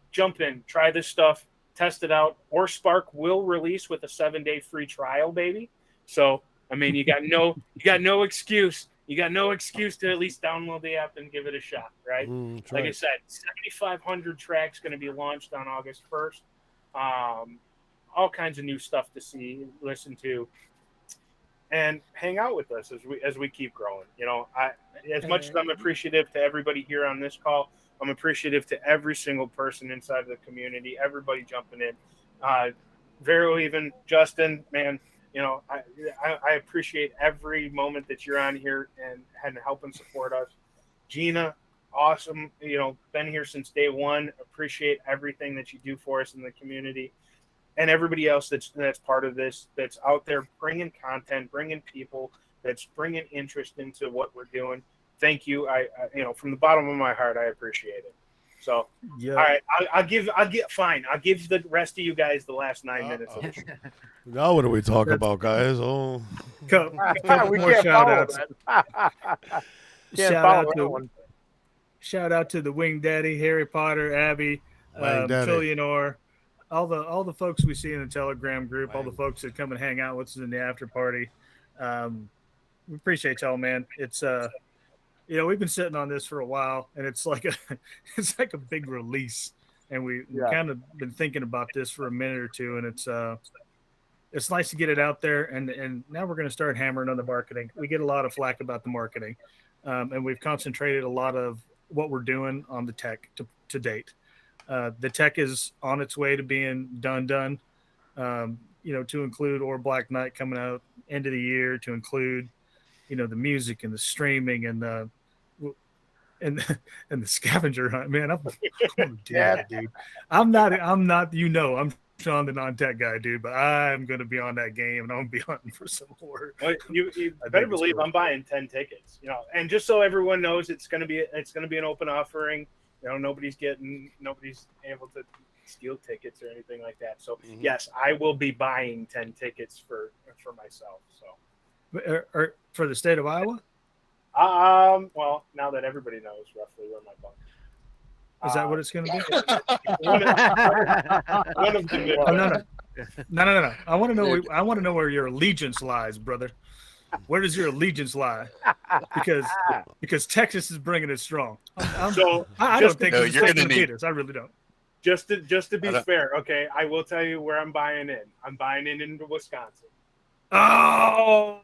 Jump in, try this stuff, test it out. Or Spark will release with a 7-day free trial, baby. So, I mean, you got no excuse. You got no excuse to at least download the app and give it a shot, right? Like I said, 7,500 tracks going to be launched on August 1st. All kinds of new stuff to see, listen to, and hang out with us as we keep growing. As much as I'm appreciative to everybody here on this call, I'm appreciative to every single person inside of the community, everybody jumping in. Vero, even Justin, man. I appreciate every moment that you're on here and helping support us. Gina, awesome. Been here since day one. Appreciate everything that you do for us in the community, and everybody else that's part of this, that's out there bringing content, bringing people, that's bringing interest into what we're doing. Thank you. I from the bottom of my heart, I appreciate it. So, yeah. All right, I'll give the rest of you guys the last 9 minutes of the show. Now what do we talk about, guys? Oh, couple more shout outs. Shout out to the Wing Daddy, Harry Potter, Abby, Fillionor, all the folks we see in the Telegram group, all the folks that come and hang out with us in the after party. We appreciate y'all, man. It's we've been sitting on this for a while, and it's like a big release, and we kind of been thinking about this for a minute or two, and it's nice to get it out there, and now we're going to start hammering on the marketing. We get a lot of flack about the marketing, and we've concentrated a lot of what we're doing on the tech to date. The tech is on its way to being done, to include Or Black Knight coming out end of the year, to include, the music and the streaming and and the scavenger hunt, man. I'm gonna do that, dude. I'm not. I'm Shawn the non-tech guy, dude, but I'm gonna be on that game and I'm gonna be hunting for some more. Well, you better believe I'm buying 10 tickets. And just so everyone knows, it's gonna be an open offering. Nobody's able to steal tickets or anything like that. So yes, I will be buying 10 tickets for myself. So or for the state of Iowa. Well, now that everybody knows roughly where my bunk is that what it's going to be? One of them. No. I want to know where your allegiance lies, brother. Where does your allegiance lie? Because Texas is bringing it strong. I don't think you're going to beat us. I really don't. Just to be fair, okay, I will tell you where I'm buying in. I'm buying in into Wisconsin. Oh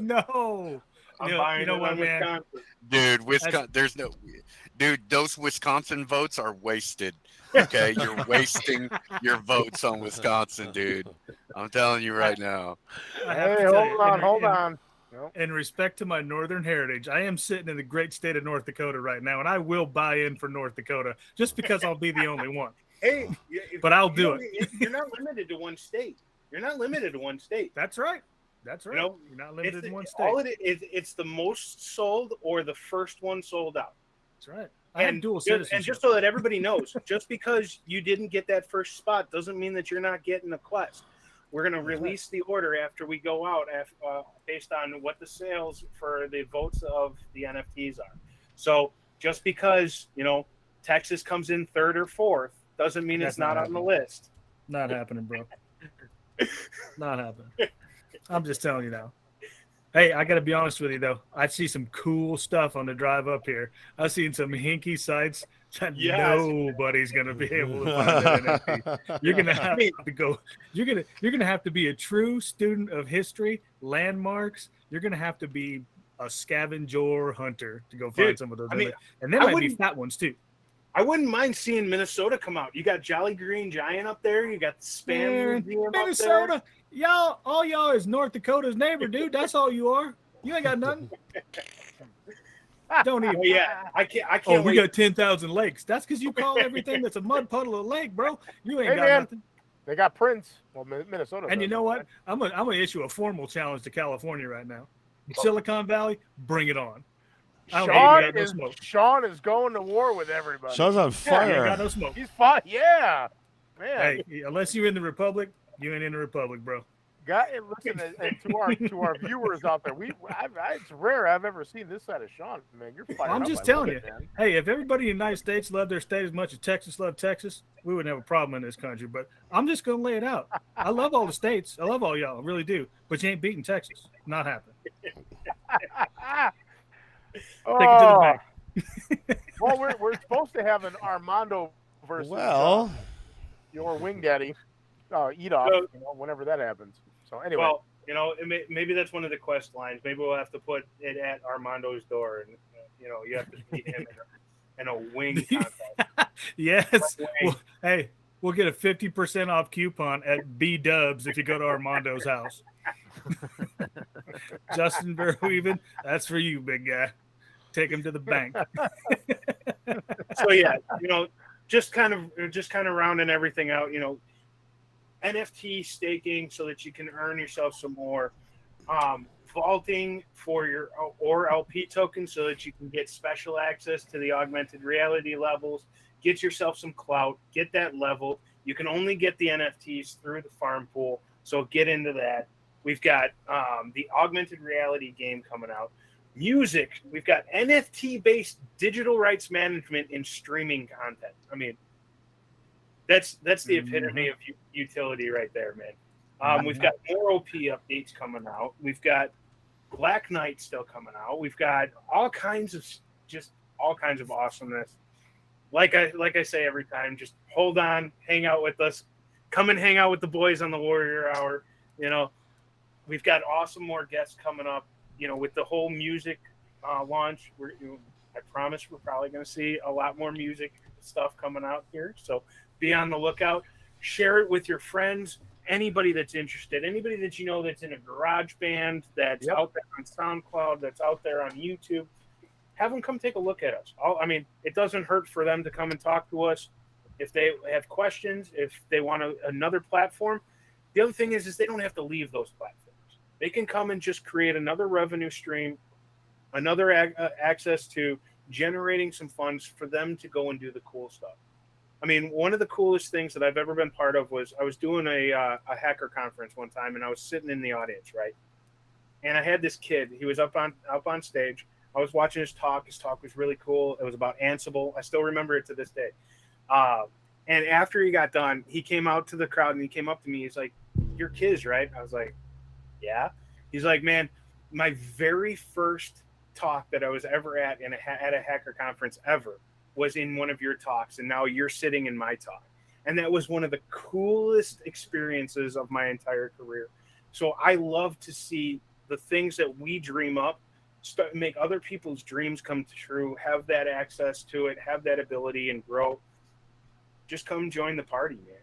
no! You know what, man? Dude, Wisconsin. There's no. Dude, those Wisconsin votes are wasted. Okay, you're wasting your votes on Wisconsin, dude. I'm telling you right now. Hey, hold on. In respect to my northern heritage, I am sitting in the great state of North Dakota right now, and I will buy in for North Dakota just because I'll be the only one. Hey, but I'll do it. You're not limited to one state. That's right. You're not limited to one state. All it is, it's the most sold or the first one sold out. That's right. I have dual citizenship. And just so that everybody knows, just because you didn't get that first spot doesn't mean that you're not getting a quest. We're going to release the order after we go out based on what the sales for the votes of the NFTs are. So just because, Texas comes in third or fourth doesn't mean it's not on the list. Not happening, bro. Not happening. I'm just telling you now. Hey, I got to be honest with you, though. I see some cool stuff on the drive up here. I've seen some hinky sites that nobody's going to be able to find an NFT. You're going to have to go. You're going to have to be a true student of history, landmarks. You're going to have to be a scavenger hunter to go find some of those. And there might be fat ones, too. I wouldn't mind seeing Minnesota come out. You got Jolly Green Giant up there. You got the Spam Museum Minnesota. Up there. All y'all is North Dakota's neighbor, dude. That's all you are. You ain't got nothing. Don't even. I can't. Oh, we got 10,000 lakes. That's because you call everything that's a mud puddle a lake, bro. You ain't got nothing. They got Prince. Well, Minnesota. And you know what? I'm gonna issue a formal challenge to California right now. Silicon Valley, bring it on. Shawn is going to war with everybody. Shawn's on fire. He ain't got no smoke. He's fine. Yeah, man. Hey, unless you're in the Republic, you ain't in the Republic, bro. Listen, and to our viewers out there, it's rare I've ever seen this side of Shawn. Man, you're fired. I'm just telling you. Hey, if everybody in the United States loved their state as much as Texas loved Texas, we wouldn't have a problem in this country. But I'm just gonna lay it out. I love all the states. I love all y'all. I really do. But you ain't beating Texas. Not happening. Take it to the bank. Well, we're supposed to have an Armando versus your wing daddy eat off whenever that happens. So anyway, well, maybe that's one of the quest lines. Maybe we'll have to put it at Armando's door, and you have to beat him in a wing contest. Yes. Well, hey, we'll get a 50% off coupon at B Dubs if you go to Armando's house. Justin Verhoeven, that's for you, big guy. Take him to the bank. So yeah, just kind of rounding everything out. NFT staking so that you can earn yourself some more. Vaulting for your or LP token so that you can get special access to the augmented reality levels. Get yourself some clout. Get that level. You can only get the NFTs through the farm pool. So get into that. We've got the augmented reality game coming out. Music, we've got NFT-based digital rights management in streaming content. I mean, that's the epitome of utility right there, man. We've got more OP updates coming out. We've got Black Knight still coming out. We've got all kinds of awesomeness. Like I say every time, just hold on, hang out with us, come and hang out with the boys on the Warrior Hour. We've got more guests coming up. With the whole music launch, I promise we're probably going to see a lot more music stuff coming out here. So be on the lookout. Share it with your friends. Anybody that's interested, anybody that that's in a garage band, that's out there on SoundCloud, that's out there on YouTube. have them come take a look at us. I mean, it doesn't hurt for them to come and talk to us if they have questions, if they want another platform. The other thing is they don't have to leave those platforms. They can come and just create another revenue stream, another access to generating some funds for them to go and do the cool stuff. I mean, one of the coolest things that I've ever been part of was I was doing a hacker conference one time, and I was sitting in the audience, right? And I had this kid. He was up on stage. I was watching his talk. His talk was really cool. It was about Ansible. I still remember it to this day. And after he got done, he came out to the crowd and he came up to me. He's like, "You're Kiz, right?" I was like, "Yeah." He's like, "Man, my very first talk that I was ever at a hacker conference ever was in one of your talks, and now you're sitting in my talk." And that was one of the coolest experiences of my entire career. So I love to see the things that we dream up make other people's dreams come true, have that access to it, have that ability and grow. Just come join the party, man.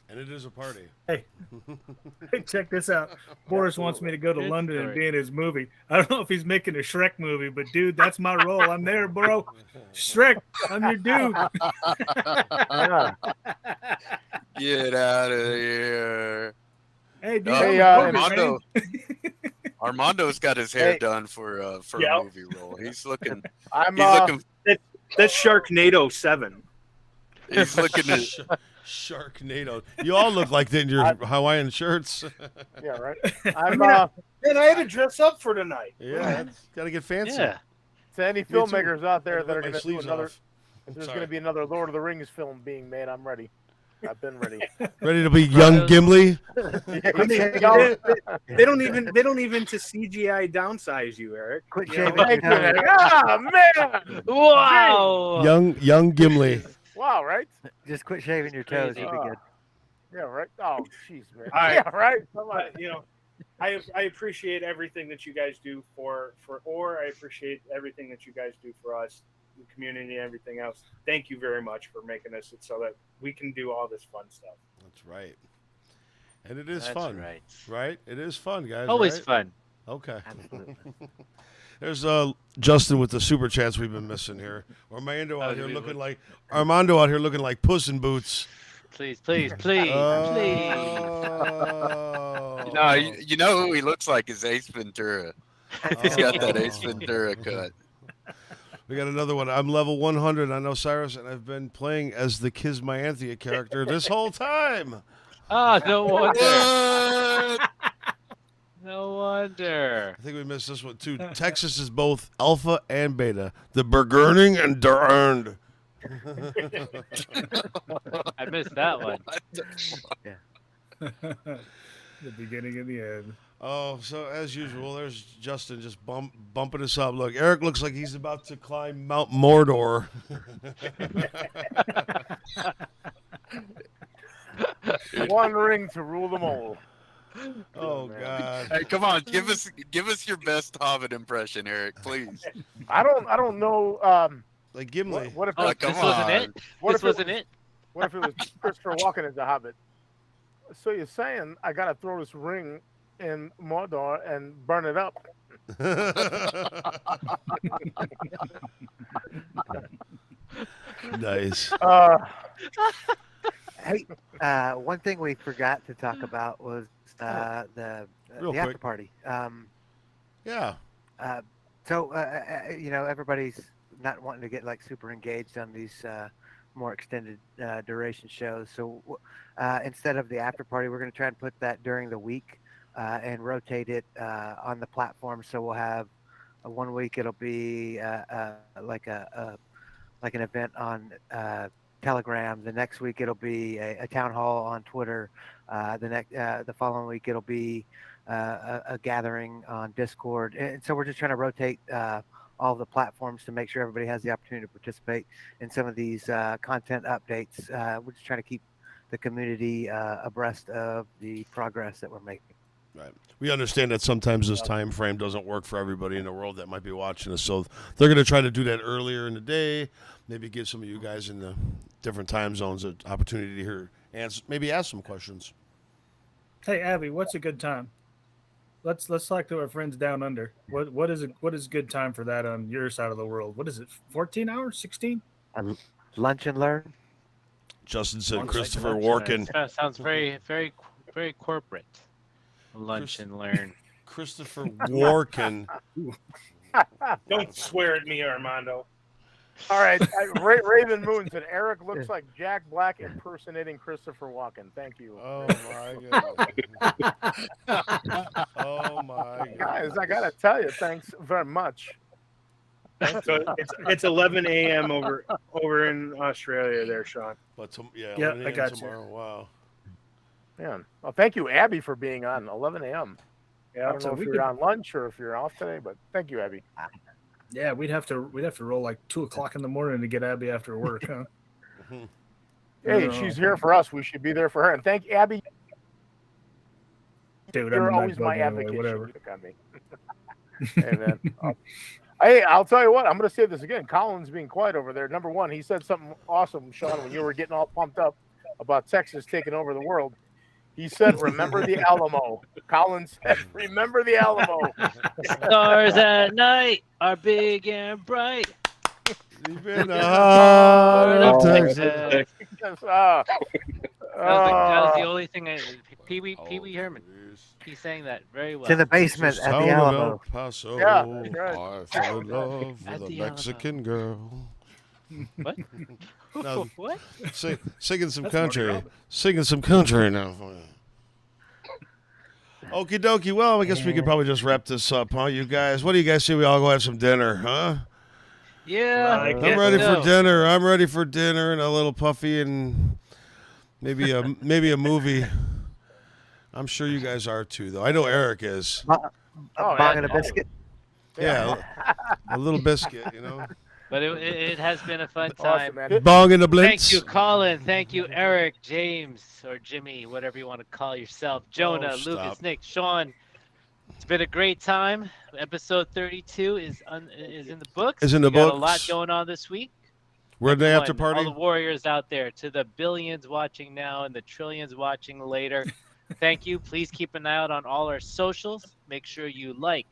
And it is a party. Hey, check this out. Boris wants me to go to London and be in his movie. I don't know if he's making a Shrek movie, but dude, that's my role. I'm there, bro. Shrek, I'm your dude. Get out of here. Hey, dude, Armando. Armando's got his hair done for a movie role. He's looking. That's Sharknado 7. He's looking at Sharknado. You all look like that in your Hawaiian shirts. Yeah, right. Man, I had to dress up for tonight. Yeah, got to get fancy. Yeah. To any filmmakers out there that are going to do sleeves another, off. if there's going to be another Lord of the Rings film being made, I'm ready. I've been ready. Ready to be young Gimli? They don't even to CGI downsize you, Eric. Quit You shaving know? your toes. Ah, man! Wow. Young Gimli. Wow, right? Just quit shaving your toes. Crazy. You'll be good. Yeah, right. Oh, jeez, man. All right. Yeah, right. But, you know, I appreciate everything that you guys do for OR. I appreciate everything that you guys do for us, the community, and everything else. Thank you very much for making us so that we can do all this fun stuff. That's right. And it is That's fun. right. Right? It is fun, guys. Always right? fun. Okay. Absolutely. There's Justin with the super chats we've been missing here. Armando out here looking like Puss in Boots. Please, please, please, please. No, you know who he looks like is Ace Ventura. He's got that Ace Ventura cut. We got another one. I'm level 100 on Osiris, and I've been playing as the Kismayanthia character this whole time. Oh, no wonder. No wonder. I think we missed this one too. Texas is both alpha and beta. The Burgerning and Durand. I missed that one. The beginning and the end. Oh, so as usual, there's Justin just bumping us up. Look, Eric looks like he's about to climb Mount Mordor. One ring to rule them all. Oh God! Hey, come on, give us your best Hobbit impression, Eric, please. I don't know. Like Gimli. What if Oh, come this wasn't on. it? What This if it wasn't it? What if it was Christopher Walken as the Hobbit? So you're saying I gotta throw this ring in Mordor and burn it up? Nice. Hey, one thing we forgot to talk about was the Real after quick. party. Yeah. So you know, everybody's not wanting to get like super engaged on these more extended duration shows. So instead of the after party, we're going to try and put that during the week and rotate it on the platform. So we'll have 1 week it'll be like an event on Telegram. The next week it'll be a town hall on Twitter. The following week it'll be a gathering on Discord. And so we're just trying to rotate all the platforms to make sure everybody has the opportunity to participate in some of these content updates. We're just trying to keep the community abreast of the progress that we're making. Right. We understand that sometimes this time frame doesn't work for everybody in the world that might be watching us. So they're going to try to do that earlier in the day. Maybe give some of you guys in the different time zones an opportunity to hear, maybe ask some questions. Hey, Abby, what's a good time? let's talk to our friends down under. What is good time for that on your side of the world? What is it? 14 hours? 16? Lunch and learn. Justin said Lunch Christopher and Walken. Sounds very, very, very corporate. Lunch and learn. Christopher Walken. Don't swear at me, Armando. All right, Raven Moon said Erik looks like Jack Black impersonating Christopher Walken. Thank you. Oh my god. Oh my god. Guys, I gotta tell you, thanks very much. So it's 11 a.m. over in Australia there, Shawn. But Yeah, I got tomorrow. you. Wow. Man, well, thank you, Abby, for being on 11 a.m. Yeah, I don't know if you're on lunch or if you're off today, but thank you, Abby. Yeah, we'd have to roll like 2:00 in the morning to get Abby after work, huh? Hey, she's here for us. We should be there for her. And thank Abby. Dude, You're I'm not always my bugging anyway, advocate. whatever. You pick on me. Hey, man. Hey, I'll tell you what. I'm going to say this again. Collin's being quiet over there. Number one, he said something awesome, Shawn, when you were getting all pumped up about Texas taking over the world. He said, remember the Alamo. Collin said, remember the Alamo. Stars at night are big and bright. Even the heart of Texas. Yes, that was the only thing Pee Wee Herman. He sang that very well. It's in the basement at the Town of Alamo. El Paso. Yeah, that's right. I fell in love At with a the Mexican girl. What? No, What? singing some That's country. Marty Robbins. Singing some country now. Okie dokie. Well, I guess we could probably just wrap this up, huh, you guys? What do you guys say we all go have some dinner, huh? Yeah. I'm ready for dinner. I'm ready for dinner and a little puffy and maybe a movie. I'm sure you guys are too, though. I know Erik is. Bong and a biscuit. Yeah, a little biscuit, you know. But it has been a fun time. Awesome, man. Bong and a blitz. Thank you, Collin. Thank you, Erik, James, or Jimmy, whatever you want to call yourself. Jonah, Oh, Lucas, stop. Nick, Shawn. It's been a great time. Episode 32 is in the books. Is in the We got a books. lot going on this week. We're at the after Everyone, party. All the warriors out there, to the billions watching now and the trillions watching later. Thank you. Please keep an eye out on all our socials. Make sure you like,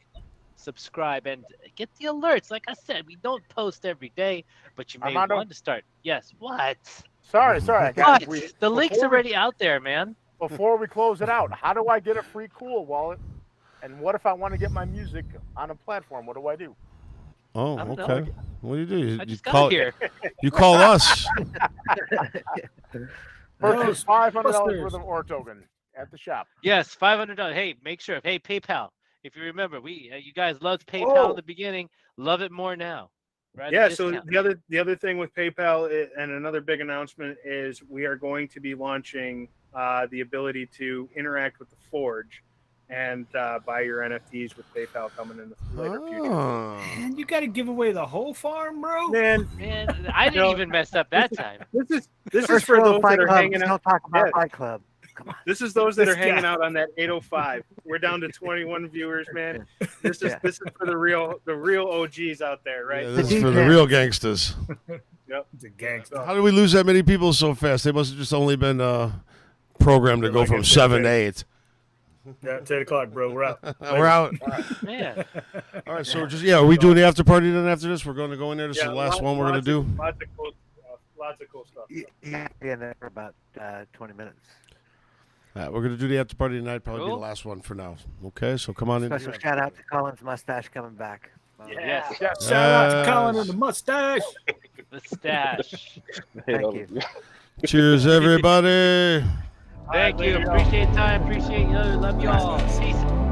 subscribe, and get the alerts. Like I said, we don't post every day, but you may Armando? want to start. Yes. What? Sorry. I got What? The link's already out there, man. Before we close it out, how do I get a free cool wallet? And what if I want to get my music on a platform? What do I do? Oh, I don't know. okay. What do you do? I You just call got here. You call us. Purchase $500 Busters. worth of OR token at the shop. Yes, $500. Hey, make sure. Hey, PayPal. If you remember, you guys loved PayPal in the beginning. Love it more now. Right? Yeah. So the other thing with PayPal and another big announcement is we are going to be launching the ability to interact with the Forge and buy your NFTs with PayPal coming in the later future. Oh. Man, you got to give away the whole farm, bro. Man, I didn't even mess up that time. this is First for rule those of that Fight are Club, hanging out. don't talk about Yeah. Fight Club. Come on. This is those that This are hanging guy. out on that 805. We're down to 21 viewers, man. This is for the real OGs out there, right? Yeah, this is for the real gangsters. Yep. It's a gangster. How did we lose that many people so fast? They must have just only been programmed to go Like I from said, 7 to 8. Yeah, 10 o'clock, bro. We're out. We're out. Man. All right, so just are we doing the after party then after this? We're going to go in there. This is Yeah, the last one we're going to do. Lots of cool stuff. You have to be in there for about 20 minutes. All right, we're going to do the after party tonight. Probably be the Cool. last one for now. Okay, so come on in. Special shout out to Colin's mustache coming back. Yes. Shout out to Collin and the mustache. The stash. Thank you. Cheers, everybody. Thank you. Appreciate time. Appreciate you. Love you all. Peace.